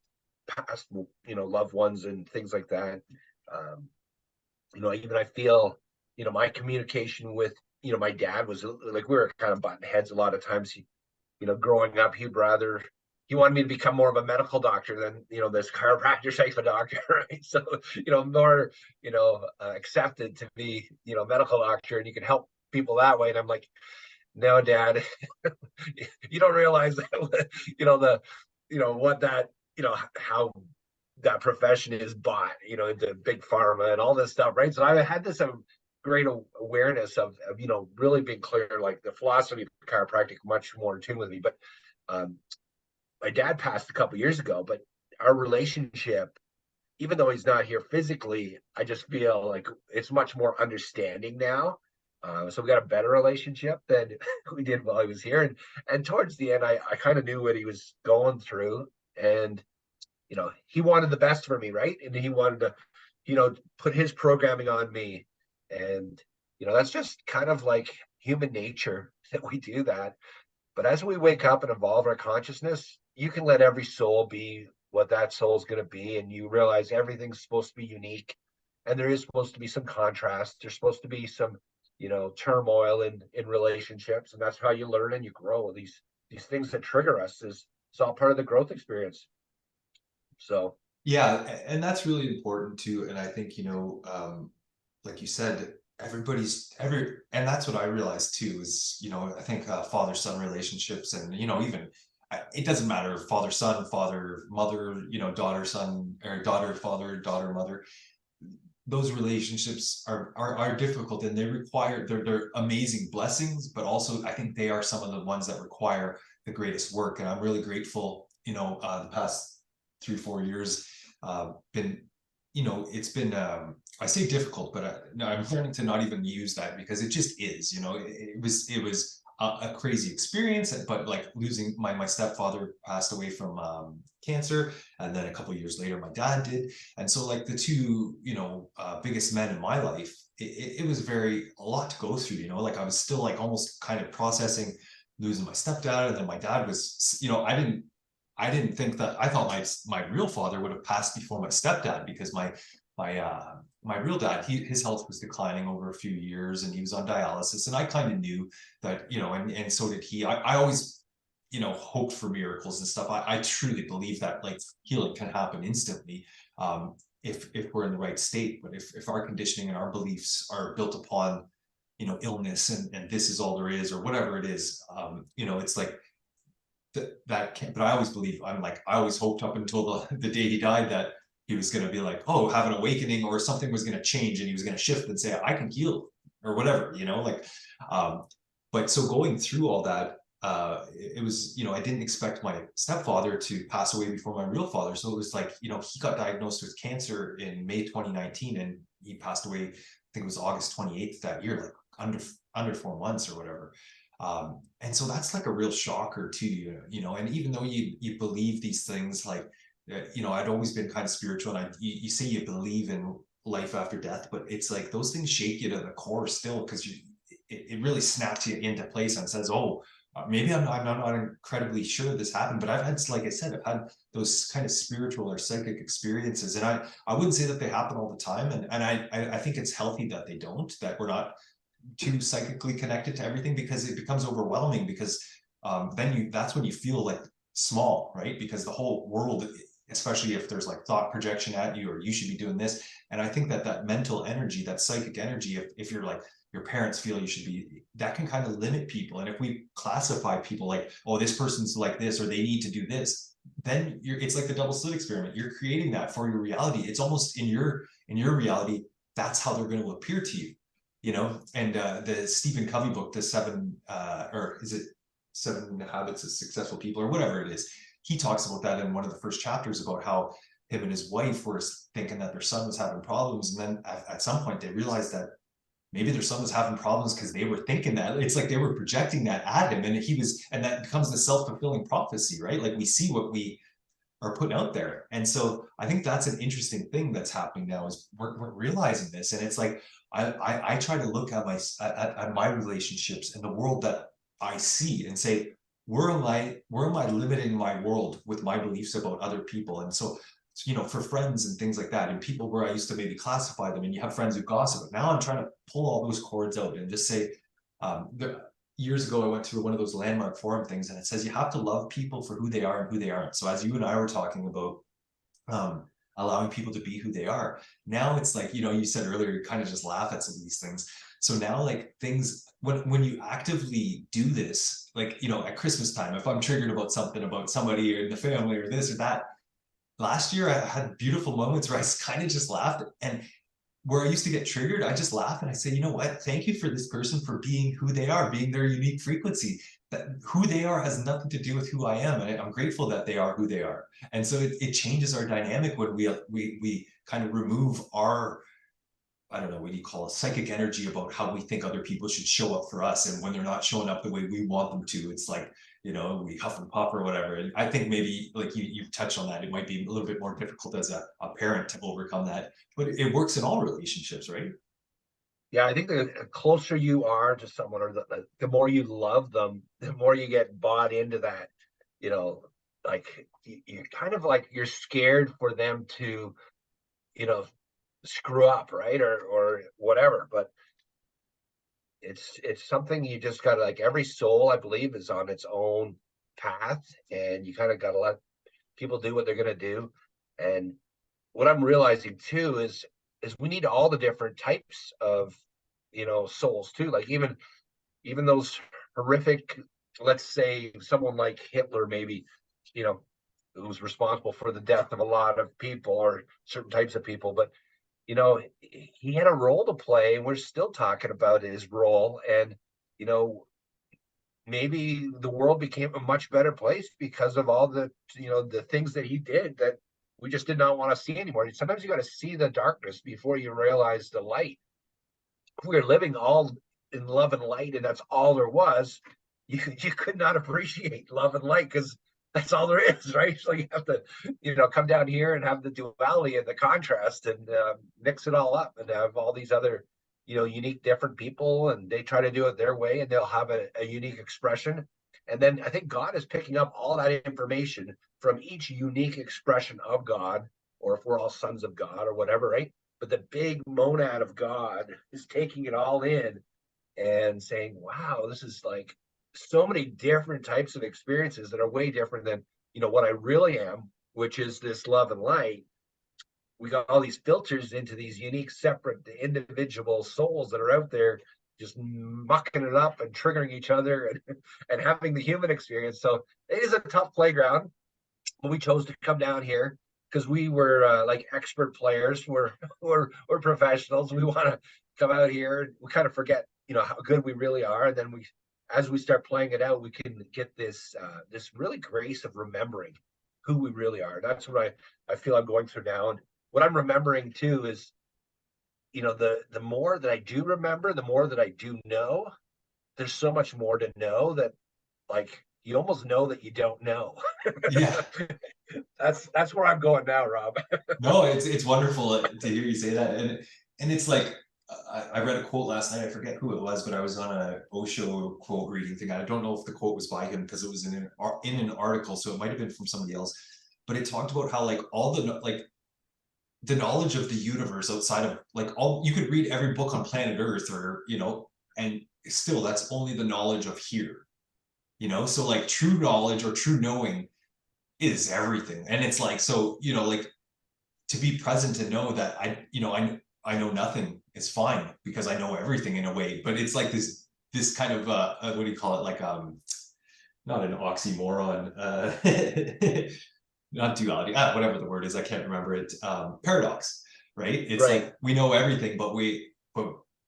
past, loved ones and things like that. Um, even I feel, my communication with, my dad was like, we were kind of butting heads a lot of times. Growing up, he wanted me to become more of a medical doctor than, this chiropractor type of doctor, right? So, more, accepted to be, medical doctor, and you can help people that way. And I'm like, no, Dad, you don't realize that, what that, how that profession is bought, into big pharma and all this stuff, right? So I had this great awareness of, really being clear, like the philosophy of chiropractic much more in tune with me. But my dad passed a couple years ago, but our relationship, even though he's not here physically, I just feel like it's much more understanding now. So we got a better relationship than we did while he was here. And towards the end, I kind of knew what he was going through. And, he wanted the best for me, right? And he wanted to, put his programming on me. And, that's just kind of like human nature that we do that. But as we wake up and evolve our consciousness, you can let every soul be what that soul is going to be. And you realize everything's supposed to be unique. And there is supposed to be some contrast. There's supposed to be some, turmoil in relationships. And that's how you learn and you grow. These things that trigger us is it's all part of the growth experience. So Yeah, and that's really important too. And I think, like you said, and that's what I realized too, is, I think father-son relationships, and, even it doesn't matter, father-son, father-mother, daughter-son, or daughter-father, daughter-mother. Those relationships are difficult, and they're amazing blessings, but also I think they are some of the ones that require the greatest work. And I'm really grateful, the past 3-4 years, been, it's been, I say difficult, but I'm learning to not even use that, because it just is, it was a crazy experience. But like losing my stepfather passed away from cancer, and then a couple of years later my dad did. And so like the two, biggest men in my life, it was a lot to go through, like I was still like almost kind of processing losing my stepdad. And then my dad was, I didn't think that, I thought my real father would have passed before my stepdad, because my real dad, his health was declining over a few years, and he was on dialysis. And I kind of knew that, and so did he. I always, hoped for miracles and stuff. I truly believe that like healing can happen instantly, if we're in the right state. But if our conditioning and our beliefs are built upon, illness, and this is all there is, or whatever it is, it's like, that can't. But I always believe, I always hoped up until the day he died, that he was going to be like, oh, have an awakening, or something was going to change, and he was going to shift and say, I can heal, or whatever, but so going through all that, it was, I didn't expect my stepfather to pass away before my real father. So it was like, he got diagnosed with cancer in May 2019, and he passed away, I think it was August 28th that year, like under 4 months or whatever. And so that's like a real shocker to you, and even though you believe these things, like, I'd always been kind of spiritual, and you say you believe in life after death, but it's like those things shake you to the core still, because it really snaps you into place and says, oh, maybe I'm not incredibly sure this happened, but I've had, like I said, I've had those kind of spiritual or psychic experiences, and I wouldn't say that they happen all the time, and I think it's healthy that they don't, that we're not too psychically connected to everything, because it becomes overwhelming, because then that's when you feel like small, right? Because the whole world, especially if there's like thought projection at you, or you should be doing this. And I think that mental energy, that psychic energy, if you're like, your parents feel you should be, that can kind of limit people. And if we classify people like, oh, this person's like this, or they need to do this, then it's like the double slit experiment. You're creating that for your reality. It's almost in your reality, that's how they're going to appear to you. And the Stephen Covey book, the or is it 7 Habits of Successful People, or whatever it is, he talks about that in one of the first chapters, about how him and his wife were thinking that their son was having problems. And then at some point they realized that maybe their son was having problems because they were thinking that. It's like they were projecting that at him, and that becomes the self-fulfilling prophecy, right? Like we see what we are putting out there. And so I think that's an interesting thing that's happening now, is we're realizing this. And it's like, I try to look at at my relationships and the world that I see and say, where am I limiting my world with my beliefs about other people? And so, you know, for friends and things like that, and people where I used to maybe classify them, and you have friends who gossip, but now I'm trying to pull all those cords out and just say, years ago, I went through one of those landmark forum things, and it says you have to love people for who they are and who they aren't. So as you and I were talking about, allowing people to be who they are, now it's like, you know, you said earlier, you kind of just laugh at some of these things. So now, like, things, when you actively do this, like, you know, at Christmas time, if I'm triggered about something about somebody or in the family or this or that, last year I had beautiful moments where I kind of just laughed, and where I used to get triggered, I just laugh and I say, you know what? Thank you for this person for being who they are, being their unique frequency. That who they are has nothing to do with who I am, and I'm grateful that they are who they are. And so it changes our dynamic when we kind of remove our, I don't know, what do you call it, psychic energy about how we think other people should show up for us. And when they're not showing up the way we want them to, it's like, you know, we huff and puff or whatever. And I think maybe, like you've touched on that, it might be a little bit more difficult as a parent to overcome that, but it works in all relationships, right? Yeah, I think the closer you are to someone, or the more you love them, the more you get bought into that. You know, like you're kind of like you're scared for them to, you know, screw up, right, or whatever. But it's something you just gotta, like, every soul, I believe, is on its own path, and you kind of gotta let people do what they're gonna do. And what I'm realizing too is we need all the different types of, you know, souls too. Like even those horrific, let's say someone like Hitler, maybe, you know, who's responsible for the death of a lot of people or certain types of people. But you know, he had a role to play, and we're still talking about his role. And you know, maybe the world became a much better place because of all the, you know, the things that he did that we just did not want to see anymore. Sometimes you got to see the darkness before you realize the light. If we were living all in love and light and that's all there was, you could not appreciate love and light, because that's all there is, right? So you have to, you know, come down here and have the duality and the contrast, and mix it all up, and have all these other, you know, unique different people, and they try to do it their way, and they'll have a unique expression. And then I think God is picking up all that information from each unique expression of God, or if we're all sons of God or whatever, right? But the big monad of God is taking it all in and saying, wow, this is like so many different types of experiences that are way different than, you know, what I really am, which is this love and light. We got all these filters into these unique, separate, individual souls that are out there just mucking it up and triggering each other, and having the human experience. So it is a tough playground, but we chose to come down here because we were like expert players. We're professionals. We want to come out here. We kind of forget, you know, how good we really are, and then as we start playing it out, we can get this this really grace of remembering who we really are. That's what I feel I'm going through now. And what I'm remembering too is, you know, the more that I do remember, the more that I do know. There's so much more to know that, like, you almost know that you don't know. Yeah. That's where I'm going now, Rob. No, it's wonderful to hear you say that, and it's like, I read a quote last night. I forget who it was, but I was on a Osho quote reading thing. I don't know if the quote was by him because it was in an article, so it might have been from somebody else. But it talked about how, like, all the, like, the knowledge of the universe outside of, like, all, you could read every book on planet Earth, or, you know, and still that's only the knowledge of here. You know, so like true knowledge or true knowing is everything. And it's like, so, you know, like, to be present and know that I know nothing is fine, because I know everything in a way. But it's like this kind of what do you call it, like, not an oxymoron, not duality, whatever the word is, I can't remember it, paradox, right? It's Right. like we know everything, but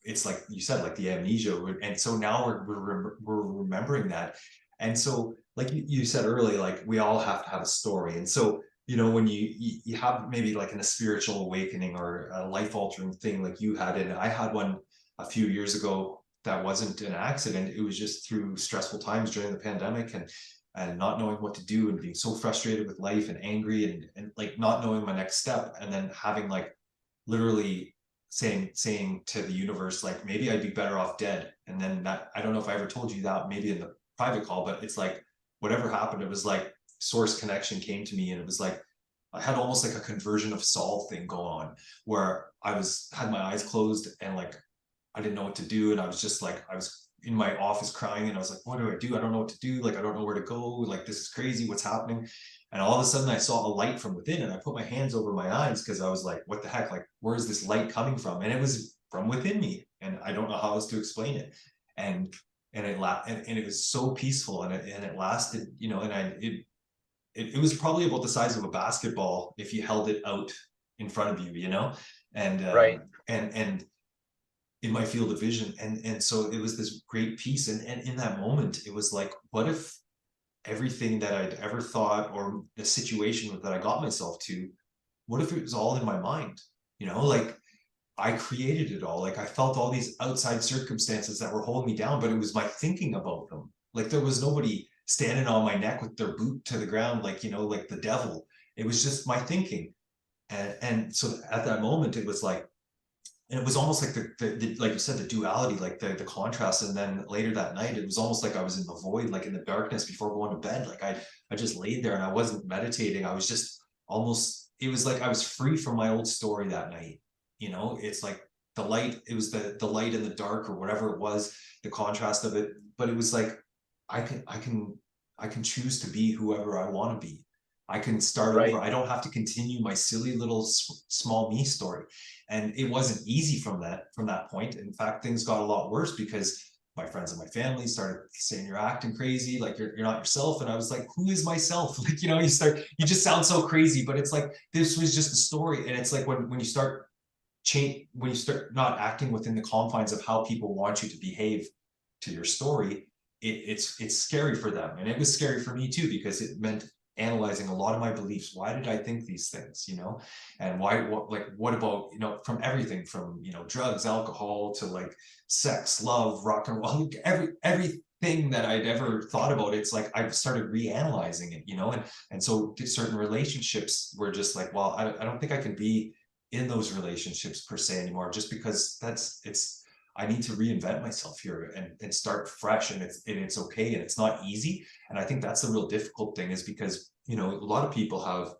it's like you said, like the amnesia. And so now we're remembering that. And so, like you said earlier, like, we all have to have a story. And so, you know, when you have maybe like a spiritual awakening or a life altering thing like you had, and I had one a few years ago that wasn't an accident. It was just through stressful times during the pandemic. And and not knowing what to do and being so frustrated with life and angry and like not knowing my next step, and then having like literally saying to the universe, like, maybe I'd be better off dead. And then that, I don't know if I ever told you that, maybe in the private call, but it's like whatever happened, it was like source connection came to me, and it was like I had almost like a conversion of Saul thing going on, where I was had my eyes closed and like I didn't know what to do, and I was just like, I was in my office crying, and I was like, what do I do? I don't know what to do. Like, I don't know where to go. Like, this is crazy. What's happening? And all of a sudden I saw a light from within, and I put my hands over my eyes because I was like, what the heck? Like, where is this light coming from? And it was from within me, and I don't know how else to explain it. And and it was so peaceful, and it lasted, you know, and it was probably about the size of a basketball if you held it out in front of you, you know, and Right. and in my field of vision, and so it was this great piece, and in that moment it was like, what if everything that I'd ever thought, or the situation that I got myself to, what if it was all in my mind? You know, like I created it all. Like I felt all these outside circumstances that were holding me down, but it was my thinking about them. Like there was nobody standing on my neck with their boot to the ground, like, you know, like the devil. It was just my thinking. And so at that moment, it was like, and it was almost like like you said, the duality, like the contrast. And then later that night, it was almost like I was in the void, like in the darkness before going to bed. Like I just laid there and I wasn't meditating. I was just almost, it was like I was free from my old story that night. You know, it's like the light, it was the light in the dark, or whatever it was, the contrast of it. But it was like, I can choose to be whoever I want to be. I can start over. Right. I don't have to continue my silly little small me story. And it wasn't easy from that point. In fact, things got a lot worse because my friends and my family started saying, you're acting crazy, like you're not yourself. And I was like, who is myself? Like, you know, you just sound so crazy. But it's like, this was just a story. And it's like when you start when you start not acting within the confines of how people want you to behave to your story, it's scary for them. And it was scary for me too, because it meant analyzing a lot of my beliefs. Why did I think these things, you know? And what about, you know, from everything from, you know, drugs, alcohol, to like sex, love, rock and roll, everything that I'd ever thought about. It's like I started reanalyzing it, you know. And so certain relationships were just like, well, I don't think I can be in those relationships per se anymore, just because I need to reinvent myself here and start fresh. And it's okay, and it's not easy. And I think that's the real difficult thing, is because, you know, a lot of people have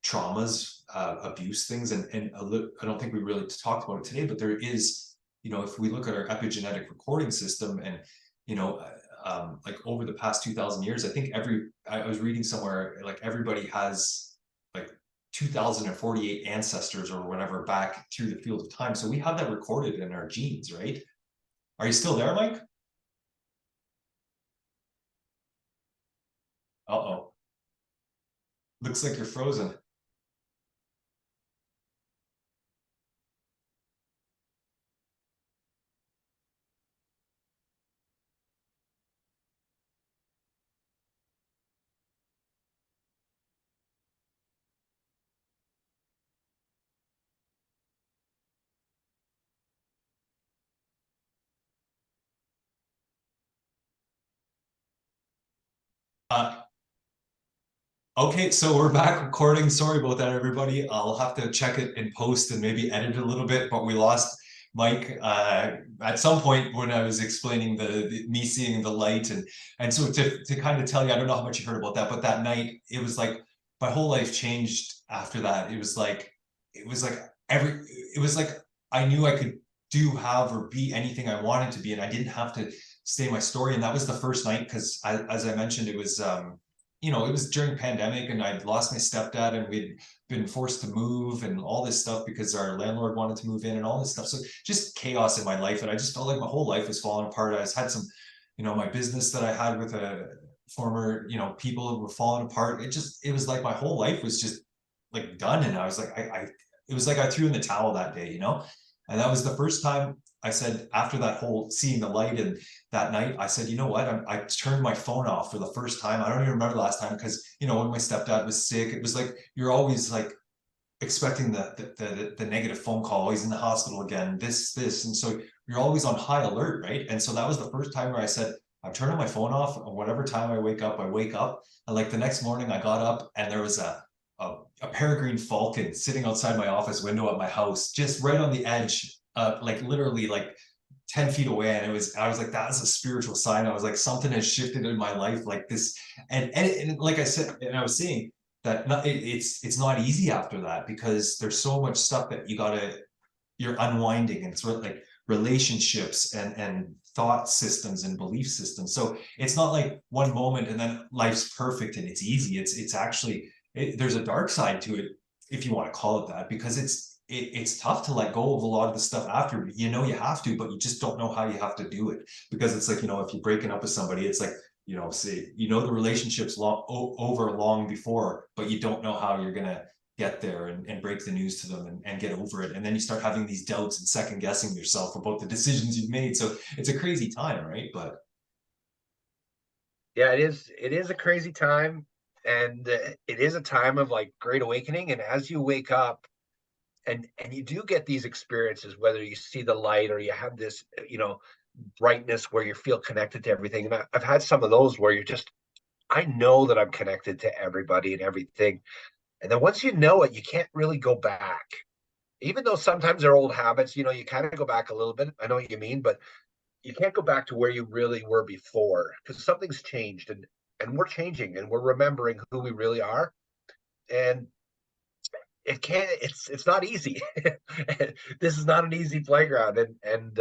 traumas, abuse things, and I don't think we really talked about it today, but there is, you know, if we look at our epigenetic recording system, and, you know, like over the past 2,000 years, I think I was reading somewhere, like everybody has like 2048 ancestors or whatever back through the field of time. So we have that recorded in our genes, right? Are you still there, Mike? Uh-oh. Looks like you're frozen. Uh, okay, so we're back recording. Sorry about that, everybody. I'll have to check it in post and maybe edit it a little bit, but we lost Mike at some point when I was explaining me seeing the light. And so to kind of tell you, I don't know how much you heard about that, but that night, it was like my whole life changed after that. It was like every, it was like I knew I could do, have, or be anything I wanted to be, and I didn't have to stay my story. And that was the first night, because as I mentioned, it was you know, it was during pandemic, and I'd lost my stepdad, and we'd been forced to move and all this stuff because our landlord wanted to move in and all this stuff. So just chaos in my life. And I just felt like my whole life was falling apart. I had some, you know, my business that I had with a former, you know, people were falling apart. It was like my whole life was just like done. And I was like, it was like I threw in the towel that day, you know? And that was the first time I said, after that whole seeing the light, and that night, I said, you know what? I turned my phone off for the first time. I don't even remember the last time, because, you know, when my stepdad was sick, it was like you're always like expecting the negative phone call. Oh, he's in the hospital again, this, and so you're always on high alert, right? And so that was the first time where I said, I've turned my phone off, and whatever time I wake up, and like the next morning I got up and there was a peregrine falcon sitting outside my office window at my house, just right on the edge, like literally like 10 feet away. And I was like, that's a spiritual sign. I was like, something has shifted in my life like this. And like I said, and I was saying that it's not easy after that, because there's so much stuff that you're unwinding, and sort of like relationships and thought systems and belief systems. So it's not like one moment and then life's perfect and it's easy. It's actually, there's a dark side to it, if you want to call it that, because it's tough to let go of a lot of the stuff after. You know you have to, but you just don't know how you have to do it, because it's like, if you're breaking up with somebody, it's like, say, the relationship's over long before, but you don't know how you're gonna get there and break the news to them and get over it. And then you start having these doubts and second guessing yourself about the decisions you've made. So it's a crazy time, right? But Yeah, it is a crazy time, and it is a time of like great awakening. And as you wake up, and you do get these experiences, whether you see the light or you have this, brightness where you feel connected to everything. And I've had some of those where you're just, I know that I'm connected to everybody and everything. And then once you know it, you can't really go back. Even though sometimes they're old habits, you kind of go back a little bit. I know what you mean, but you can't go back to where you really were before, because something's changed, and we're changing, and we're remembering who we really are. And it can't, it's not easy. This is not an easy playground. And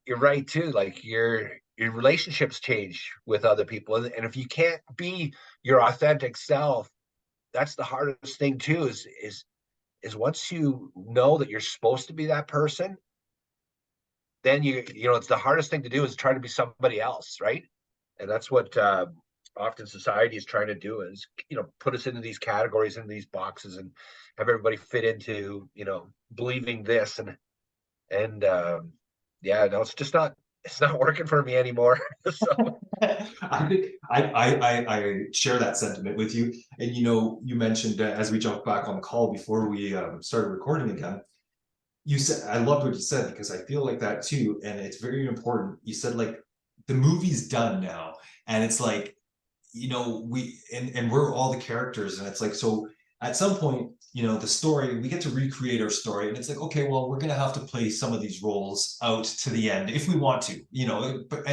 you're right too. Like your relationships change with other people. And if you can't be your authentic self, that's the hardest thing too, is once you know that you're supposed to be that person, then it's the hardest thing to do is try to be somebody else, right? And that's what often society is trying to do, is put us into these categories, into these boxes, and have everybody fit into believing this. And yeah, no, it's not working for me anymore. So I think I share that sentiment with you. And you mentioned, as we jumped back on the call before we started recording again, you said, I loved what you said, because I feel like that too, and it's very important. You said, like, the movie's done now, and it's like, and we're all the characters, and it's like, so at some point, the story, we get to recreate our story, and it's like, okay, well, we're gonna have to play some of these roles out to the end if we want to, but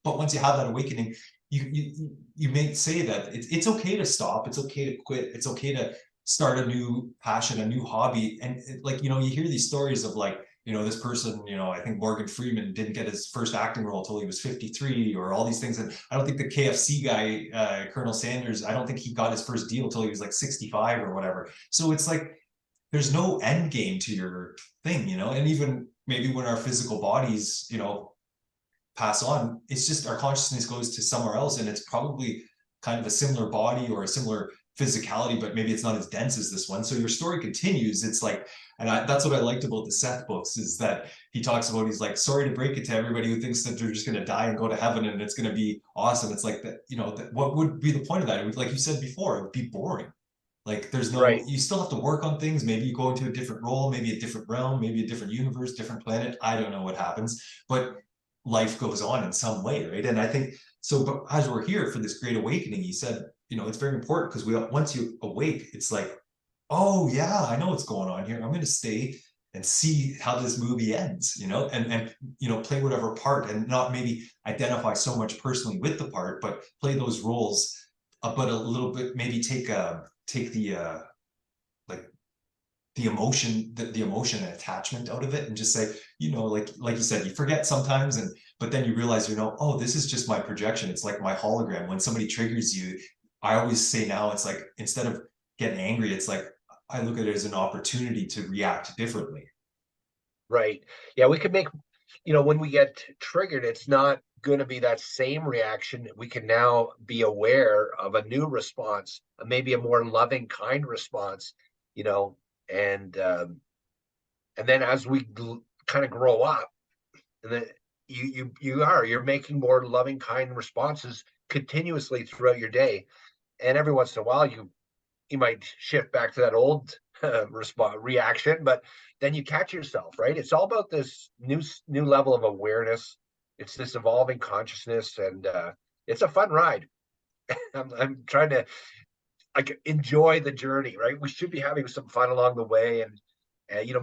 but once you have that awakening, you may say that it's okay to stop, it's okay to quit, it's okay to start a new passion, a new hobby. And like, you hear these stories of, like, this person, I think Morgan Freeman didn't get his first acting role till he was 53, or all these things. And I don't think the KFC guy, Colonel Sanders, I don't think he got his first deal till he was like 65 or whatever. So it's like, there's no end game to your thing, and even maybe when our physical bodies, pass on, it's just our consciousness goes to somewhere else, and it's probably kind of a similar body or a similar physicality, but maybe it's not as dense as this one. So your story continues. It's like, and that's what I liked about the Seth books, is that he talks about, he's like, sorry to break it to everybody who thinks that they're just going to die and go to heaven and it's going to be awesome. It's like that, what would be the point of that? It would, like you said before, it would be boring. Like, right, you still have to work on things. Maybe you go into a different role, maybe a different realm, maybe a different universe, different planet. I don't know what happens, but life goes on in some way, right? And I think so. But as we're here for this great awakening, you said, it's very important, because once you awake, it's like, oh yeah, I know what's going on here. I'm going to stay and see how this movie ends, and play whatever part, and not maybe identify so much personally with the part, but play those roles, but a little bit, maybe take the like the emotion and attachment out of it, and just say, like you said, you forget sometimes, and but then you realize, oh, this is just my projection. It's like my hologram. When somebody triggers you, I always say now, it's like, instead of getting angry, it's like, I look at it as an opportunity to react differently. right. Yeah, we could make, when we get triggered, it's not going to be that same reaction. We can now be aware of a new response, maybe a more loving, kind response, you know, and and then as we kind of grow up, and then you're making more loving, kind responses continuously throughout your day. And every once in a while, you might shift back to that old response reaction, but then you catch yourself, right? It's all about this new level of awareness, It's this evolving consciousness, and it's a fun ride. I'm trying to like enjoy the journey, right? We should be having some fun along the way, and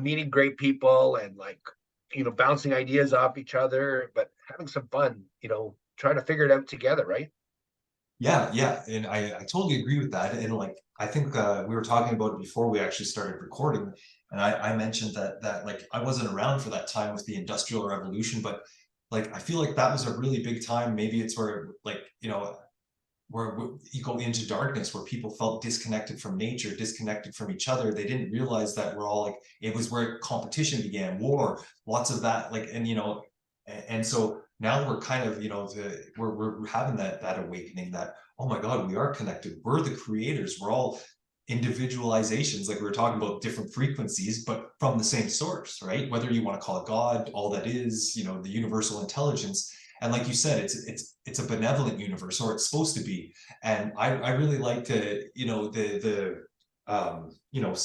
meeting great people, and like bouncing ideas off each other, but having some fun, trying to figure it out together, right? Yeah, yeah, and I totally agree with that. And like I think we were talking about it before we actually started recording, and I mentioned that like I wasn't around for that time with the Industrial Revolution, but like I feel like that was a really big time. Maybe it's where like where you go into darkness, where people felt disconnected from nature, disconnected from each other. They didn't realize that we're all like, it was where competition began, war, lots of that, like, and and so now we're kind of, we're having that awakening that, oh my God, we are connected. We're the creators. We're all individualizations, like we were talking about different frequencies, but from the same source, right? Whether you want to call it God, all that is, the universal intelligence. And like you said, it's a benevolent universe, or it's supposed to be. And I really like to,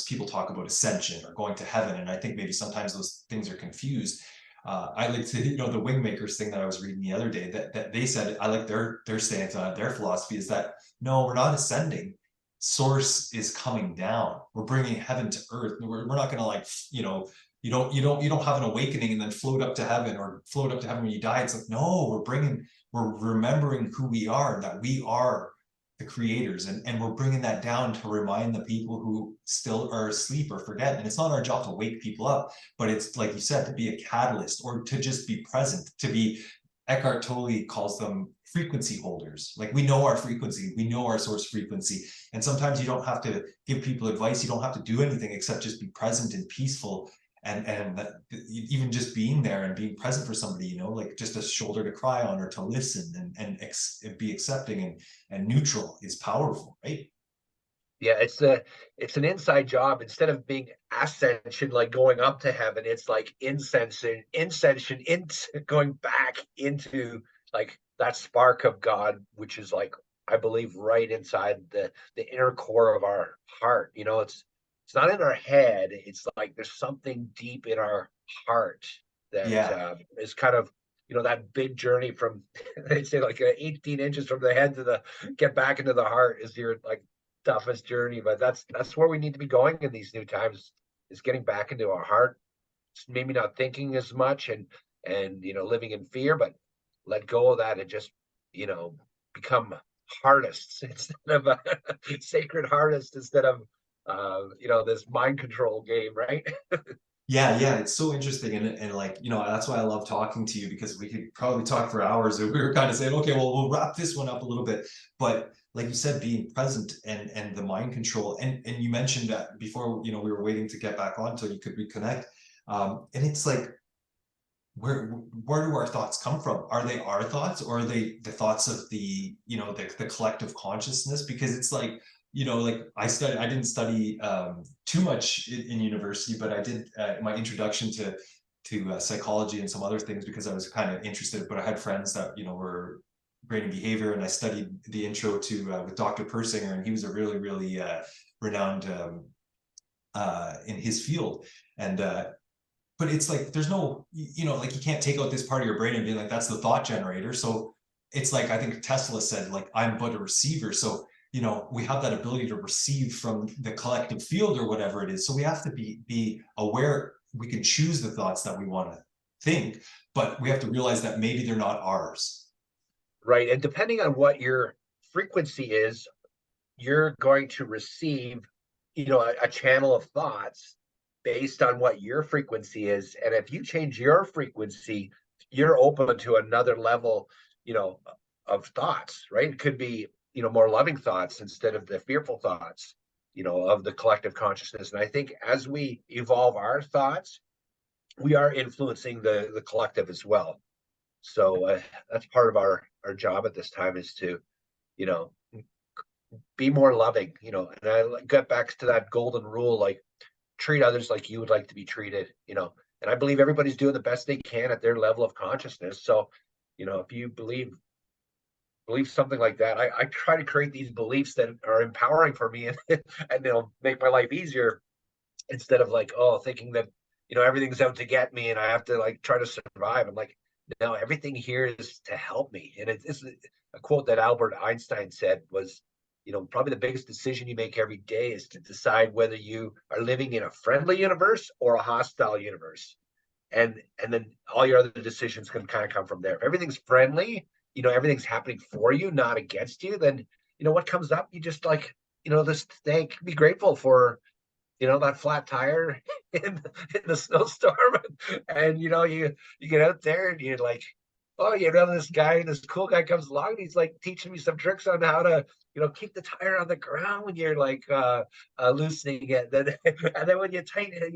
people talk about ascension or going to heaven, and I think maybe sometimes those things are confused. I like to, the wingmakers thing that I was reading the other day, that they said, I like their stance on it, their philosophy is that no, we're not ascending. Source is coming down. We're bringing heaven to earth. We're not going to like, you don't have an awakening and then float up to heaven, or float up to heaven when you die. It's like, no, we're remembering who we are, that we are the creators, and we're bringing that down to remind the people who still are asleep or forget. And it's not our job to wake people up, but it's like you said, to be a catalyst, or to just be present, to be, Eckhart Tolle calls them frequency holders. Like we know our frequency, we know our source frequency. And sometimes you don't have to give people advice, you don't have to do anything except just be present and peaceful. And that, even just being there and being present for somebody, like just a shoulder to cry on, or to listen, and be accepting and neutral is powerful, right? Yeah, it's an inside job. Instead of being ascension, like going up to heaven, it's like incension, going back into like that spark of God, which is like, I believe, right inside the inner core of our heart. It's not in our head. It's like there's something deep in our heart that Yeah. is kind of that big journey from they say like 18 inches from the head to the get back into the heart is your like toughest journey. But that's where we need to be going in these new times, is getting back into our heart. Maybe not thinking as much, and living in fear, but let go of that and just become heartists instead of sacred heartists, instead of this mind control game, right? Yeah, yeah, it's so interesting, and like, that's why I love talking to you, because we could probably talk for hours, and we were kind of saying, okay, well, we'll wrap this one up a little bit. But like you said, being present, and the mind control, and you mentioned that before, we were waiting to get back on so you could reconnect. And it's like, where do our thoughts come from? Are they our thoughts, or are they the thoughts of the collective consciousness? Because it's like, like I didn't study too much in university, but I did my introduction to psychology and some other things, because I was kind of interested. But I had friends that were brain and behavior, and I studied the intro to with Dr. Persinger, and he was a really, really renowned in his field. And but it's like, there's no, like you can't take out this part of your brain and be like, that's the thought generator. So it's like, I think Tesla said, like, I'm but a receiver. So we have that ability to receive from the collective field, or whatever it is. So we have to be aware. We can choose the thoughts that we want to think, but we have to realize that maybe they're not ours. Right. And depending on what your frequency is, you're going to receive, a channel of thoughts based on what your frequency is. And if you change your frequency, you're open to another level, you know, of thoughts, right? It could be, more loving thoughts instead of the fearful thoughts, of the collective consciousness. And I think as we evolve our thoughts, we are influencing the collective as well. So that's part of our job at this time, is to, you know, be more loving, and I get back to that golden rule, like treat others like you would like to be treated, and I believe everybody's doing the best they can at their level of consciousness. So, if you believe something like that, I try to create these beliefs that are empowering for me, and they'll make my life easier, instead of like, oh, thinking that, everything's out to get me and I have to like try to survive. I'm like, no, everything here is to help me. And it's a quote that Albert Einstein said was, probably the biggest decision you make every day is to decide whether you are living in a friendly universe or a hostile universe. And then all your other decisions can kind of come from there. If everything's friendly, everything's happening for you, not against you, then what comes up, you just like, just be grateful for that flat tire in the snowstorm. And you get out there and you're like, oh, this guy, this cool guy comes along and he's like teaching me some tricks on how to keep the tire on the ground when you're like loosening it. Then and then when you tighten it,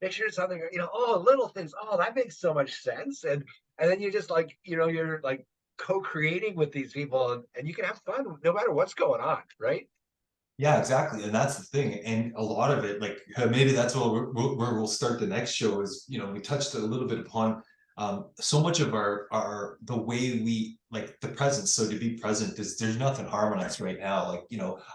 make sure it's on the, oh, little things. Oh, that makes so much sense. And then you're just like, you're like co-creating with these people, and you can have fun no matter what's going on, right? Yeah, exactly. And that's the thing. And a lot of it, like maybe that's where we'll start the next show is, we touched a little bit upon so much of the way we like the presence. So to be present is there's nothing harmonized right now. Like,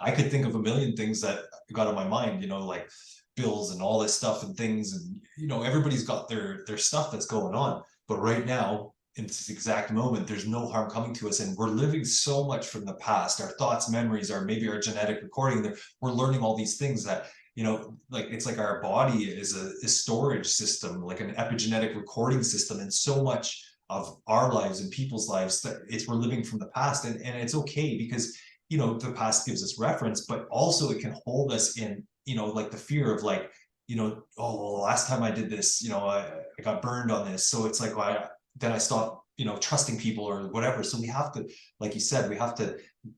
I could think of a million things that got on my mind, like bills and all this stuff and things. And, everybody's got their stuff that's going on. But right now, in this exact moment, there's no harm coming to us, and we're living so much from the past. Our thoughts, memories, or maybe our genetic recording. We're learning all these things that like it's like our body is a storage system, like an epigenetic recording system, and so much of our lives and people's lives that we're living from the past, and it's okay because the past gives us reference, but also it can hold us in like the fear of like oh, well, last time I did this, I got burned on this, so it's like well, then I stop, trusting people or whatever. So we have to, like you said,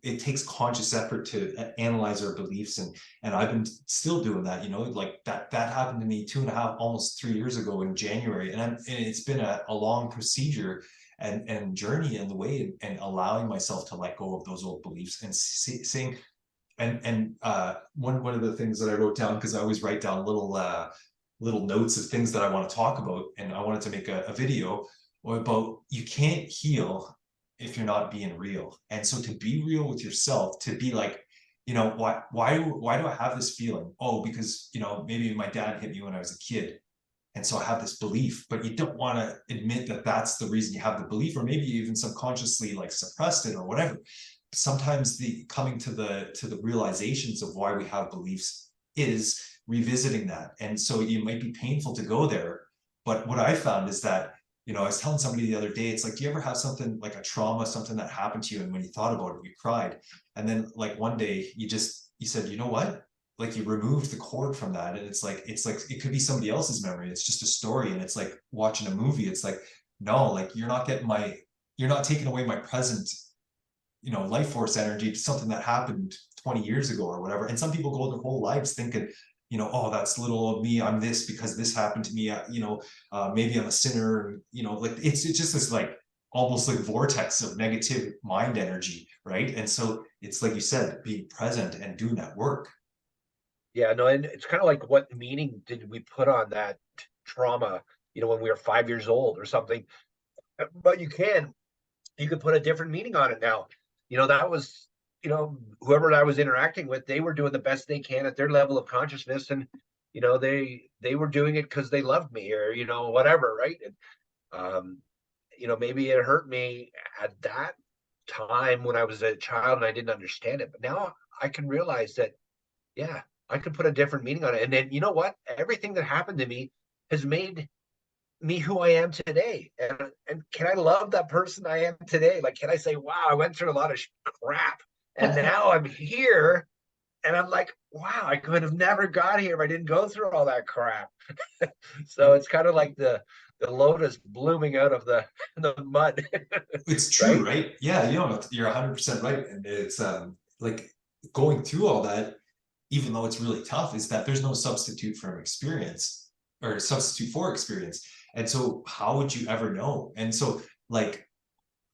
it takes conscious effort to analyze our beliefs. And I've been still doing that, like that happened to me 2.5, almost 3 years ago in January. And it's been a long procedure and journey in the way, and allowing myself to let go of those old beliefs and seeing, and one of the things that I wrote down, because I always write down little notes of things that I want to talk about, and I wanted to make a video about you can't heal if you're not being real. And so to be real with yourself, to be like, why do I have this feeling? Oh, because maybe my dad hit me when I was a kid, and so I have this belief. But you don't want to admit that that's the reason you have the belief, or maybe you even subconsciously like suppressed it or whatever. Sometimes the coming to the realizations of why we have beliefs is revisiting that. And so it might be painful to go there, but what I found is that I was telling somebody the other day, it's like, do you ever have something like a trauma, something that happened to you, and when you thought about it, you cried, and then like one day you said, you know what, like you removed the cord from that, and it's like it could be somebody else's memory, it's just a story, and it's like watching a movie. It's like, no, like you're not taking away my present life force energy to something that happened 20 years ago or whatever. And some people go their whole lives thinking, oh, that's little of me, I'm this because this happened to me, maybe I'm a sinner, like it's just this like almost like vortex of negative mind energy, right? And so it's like you said, being present and doing that work. Yeah, no, and it's kind of like, what meaning did we put on that trauma, when we were 5 years old or something? But you could put a different meaning on it now. That was, whoever I was interacting with, they were doing the best they can at their level of consciousness, and they were doing it because they loved me, or whatever, right? And maybe it hurt me at that time when I was a child and I didn't understand it, but now I can realize that, yeah, I could put a different meaning on it. And then what, everything that happened to me has made me who I am today. And can I love that person I am today? Like, can I say, wow, I went through a lot of crap, and now I'm here, and I'm like, wow, I could have never got here if I didn't go through all that crap. So it's kind of like the lotus blooming out of the mud. It's true, Right? right? Yeah, you're 100% right. And it's like going through all that, even though it's really tough, is that there's no substitute for experience, or substitute for experience. And so how would you ever know? And so like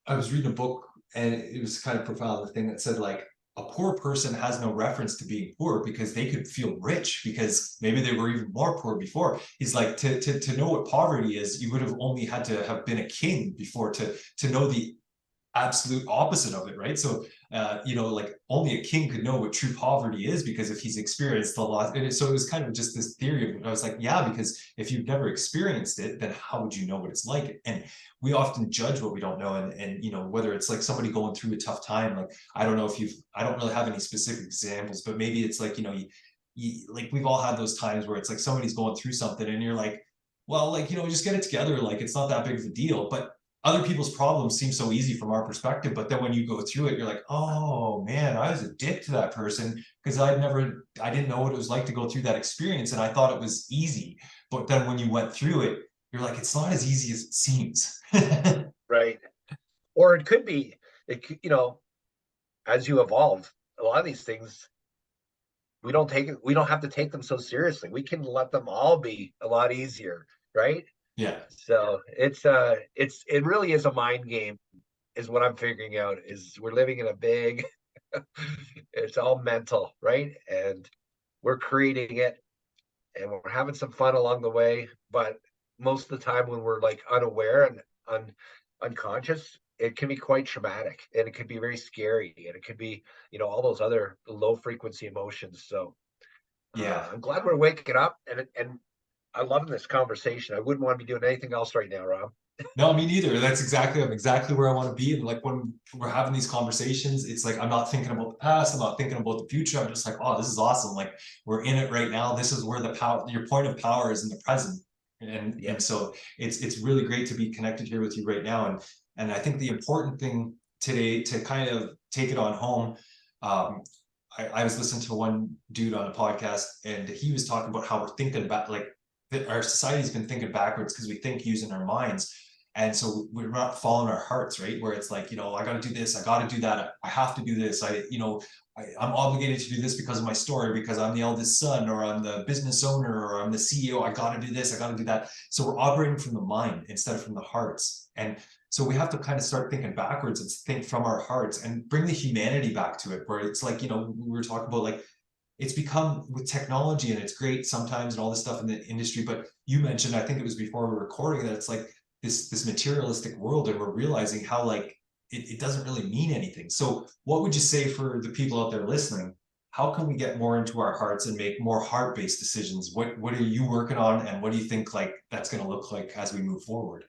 I was reading a book, and it was kind of profound, the thing that said like a poor person has no reference to being poor because they could feel rich because maybe they were even more poor before. He's like, to know what poverty is, you would have only had to have been a king before to know the absolute opposite of it, right? So, like only a king could know what true poverty is, because if he's experienced the loss. And so it was kind of just this theory of, I was like, yeah, because if you've never experienced it, then how would you know what it's like? And we often judge what we don't know. And whether it's like somebody going through a tough time, like, I don't know if I don't really have any specific examples, but maybe it's like, like we've all had those times where it's like somebody's going through something and you're like, well, like, just get it together. Like, it's not that big of a deal. But other people's problems seem so easy from our perspective, but then when you go through it, you're like, oh man, I was a dick to that person because I didn't know what it was like to go through that experience, and I thought it was easy. But then when you went through it, you're like, it's not as easy as it seems. Right. Or it could be, as you evolve, a lot of these things we don't have to take them so seriously. We can let them all be a lot easier, right? Yeah. So it really is a mind game, is what I'm figuring out. Is we're living in a big it's all mental, right? And we're creating it, and we're having some fun along the way. But most of the time, when we're like unaware and unconscious, it can be quite traumatic, and it can be very scary, and it could be, all those other low frequency emotions. So Yeah. I'm glad we're waking up, and I love this conversation. I wouldn't want to be doing anything else right now, Rob. No, me neither. I'm exactly where I want to be. And like when we're having these conversations, it's like I'm not thinking about the past, I'm not thinking about the future. I'm just like, oh, this is awesome. Like, we're in it right now. This is where the power, your point of power, is in the present. And Yeah. and so it's really great to be connected here with you right now. And I think the important thing today, to kind of take it on home, um, I was listening to one dude on a podcast, and he was talking about how we're thinking about, like, that our society's been thinking backwards because we think using our minds. And so we're not following our hearts, right? Where it's like, I got to do this, I got to do that, I have to do this, I'm obligated to do this because of my story, because I'm the eldest son, or I'm the business owner, or I'm the CEO. I got to do this, I got to do that. So we're operating from the mind instead of from the hearts. And so we have to kind of start thinking backwards and think from our hearts and bring the humanity back to it, where it's like, we were talking about, like, it's become with technology, and it's great sometimes and all this stuff in the industry. But you mentioned, I think it was before we were recording, that it's like this materialistic world, and we're realizing how, like, it doesn't really mean anything. So what would you say for the people out there listening? How can we get more into our hearts and make more heart-based decisions? What are you working on, and what do you think, like, that's going to look like as we move forward?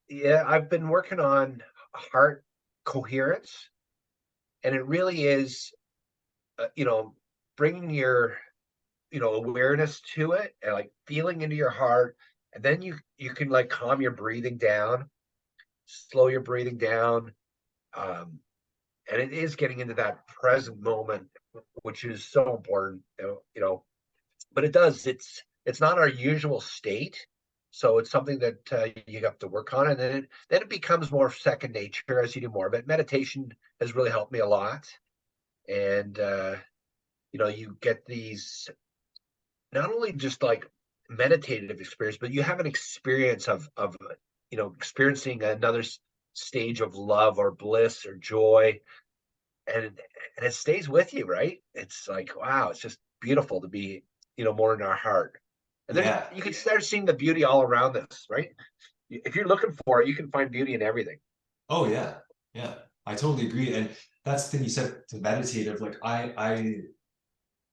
Yeah, I've been working on heart coherence, and it really is, bringing your, awareness to it, and like feeling into your heart, and then you can like calm your breathing down, slow your breathing down, um, and it is getting into that present moment, which is so important, but it's not our usual state. So it's something that you have to work on, and then it becomes more second nature as you do more. But meditation has really helped me a lot, and you get these, not only just like meditative experience, but you have an experience of experiencing another stage of love or bliss or joy, and it stays with you, right? It's like, wow, it's just beautiful to be, more in our heart. And then Yeah. you can start seeing the beauty all around us, right? If you're looking for it, you can find beauty in everything. Oh yeah. Yeah. I totally agree. And that's the thing you said, to meditative. Like, I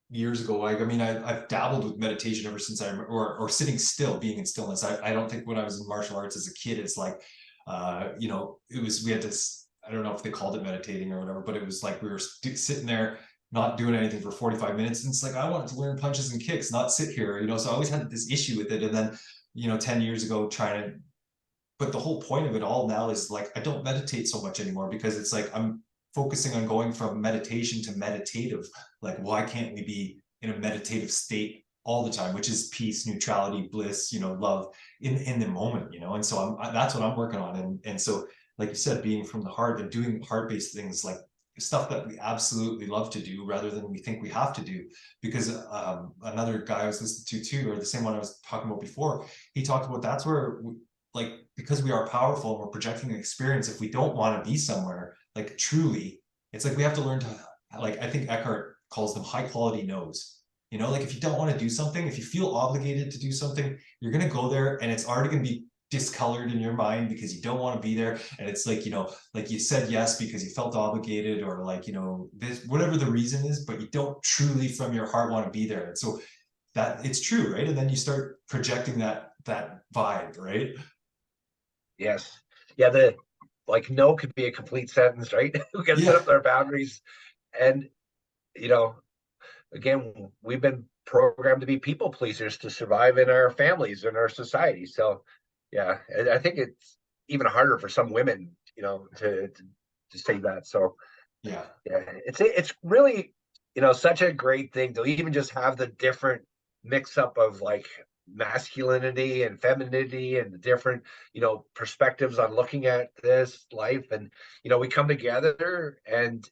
years ago, I've dabbled with meditation ever since I remember, or sitting still, being in stillness. I don't think when I was in martial arts as a kid, it's like, we had this, I don't know if they called it meditating or whatever, but it was like we were sitting there not doing anything for 45 minutes. And it's like, I wanted to learn punches and kicks, not sit here, so I always had this issue with it. And then, 10 years ago, trying to, but the whole point of it all now is like, I don't meditate so much anymore, because it's like I'm focusing on going from meditation to meditative. Like, why can't we be in a meditative state all the time, which is peace, neutrality, bliss, love in the moment, and so that's what I'm working on. And so, like you said, being from the heart and doing heart-based things, like stuff that we absolutely love to do rather than we think we have to do. Because another guy I was listening to too, or the same one I was talking about before, he talked about, that's where like, because we are powerful and we're projecting an experience, if we don't want to be somewhere, like, truly, it's like we have to learn to, like, I think Eckhart calls them high quality no's. Like, if you don't want to do something, if you feel obligated to do something, you're going to go there, and it's already going to be discolored in your mind because you don't want to be there, and it's like, like you said yes because you felt obligated, or like, this, whatever the reason is, but you don't truly from your heart want to be there. And so that it's true, right? And then you start projecting that vibe, right? Yes. Yeah, the like no could be a complete sentence, right? We can set Yeah, up our boundaries. And you know, again, we've been programmed to be people pleasers to survive in our families and our society. So yeah, I think it's even harder for some women, to say that. So yeah, yeah, it's really, such a great thing to even just have the different mix up of like masculinity and femininity and the different, perspectives on looking at this life. And, we come together and,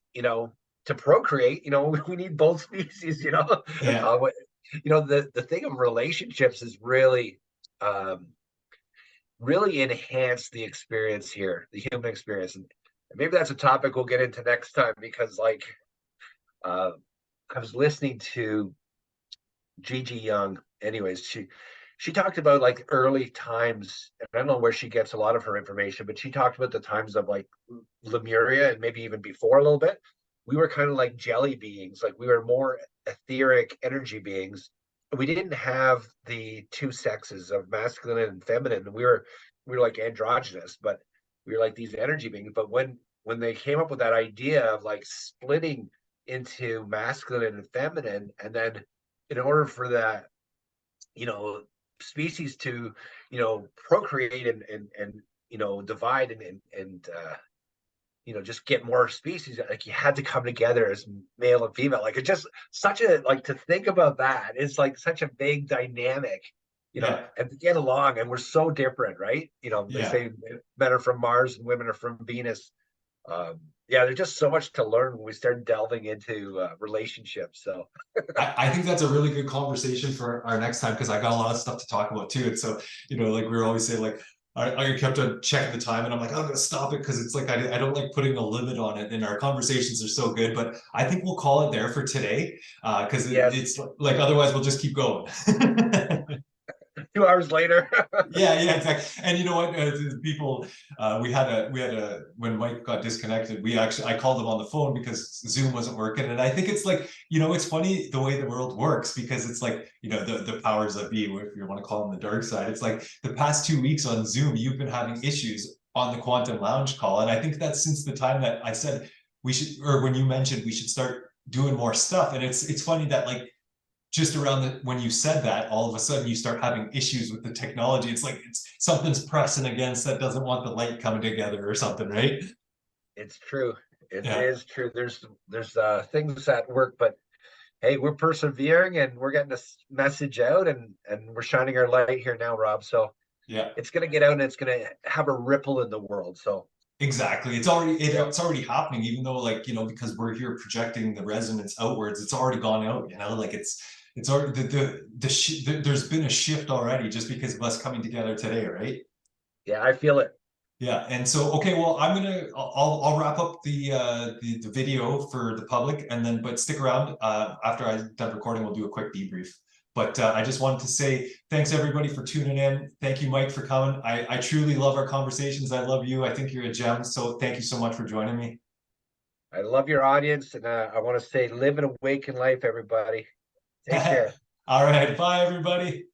to procreate, we need both species, yeah, the thing of relationships is really, um, really enhance the experience here, the human experience. And maybe that's a topic we'll get into next time, because like, uh, I was listening to Gigi Young. Anyways, she talked about like early times, and I don't know where she gets a lot of her information, but she talked about the times of like Lemuria and maybe even before a little bit. We were kind of like jelly beings, like we were more etheric energy beings. We didn't have the two sexes of masculine and feminine. We were like androgynous, but we were like these energy beings. But when they came up with that idea of like splitting into masculine and feminine, and then in order for that, you know, species to, procreate and divide and just get more species, like you had to come together as male and female. Like it's just such a, like, to think about that is like such a big dynamic, yeah, and to get along. And we're so different, right? They yeah. say men are from Mars and women are from Venus. Yeah, there's just so much to learn when we start delving into relationships. So I think that's a really good conversation for our next time, because I got a lot of stuff to talk about too. And so, like we were always saying, like I kept on checking the time, and I'm like, I'm gonna stop it because it's like I don't like putting a limit on it. And our conversations are so good, but I think we'll call it there for today, because yes, it's like otherwise we'll just keep going. 2 hours later. Yeah, yeah, exactly. And you know what? The people, we had a when Mike got disconnected, I called him on the phone because Zoom wasn't working. And I think it's like, it's funny the way the world works, because it's like, the powers that be, if you want to call them the dark side. It's like the past 2 weeks on Zoom, you've been having issues on the Quantum Lounge call. And I think that's since the time that I said we should, or when you mentioned we should start doing more stuff. And it's funny that, like, just around when you said that, all of a sudden you start having issues with the technology. It's like something's pressing against that doesn't want the light coming together or something, right? It's true. It Yeah. is true. There's things that work, but hey, we're persevering and we're getting this message out, and we're shining our light here now, Rob. So Yeah. it's gonna get out and it's gonna have a ripple in the world. So Exactly. yeah, It's already happening, even though, like, because we're here projecting the resonance outwards, it's already gone out, like it's already there's been a shift already just because of us coming together today, right? yeah, I feel it. Yeah, and so okay, well, I'll wrap up the video for the public, and then but stick around after I'm done recording. We'll do a quick debrief. But I just wanted to say thanks everybody for tuning in. Thank you, Mike, for coming. I truly love our conversations. I love you. I think you're a gem. So thank you so much for joining me. I love your audience, and I want to say, live an awakened life, everybody. Take care. All right, bye everybody.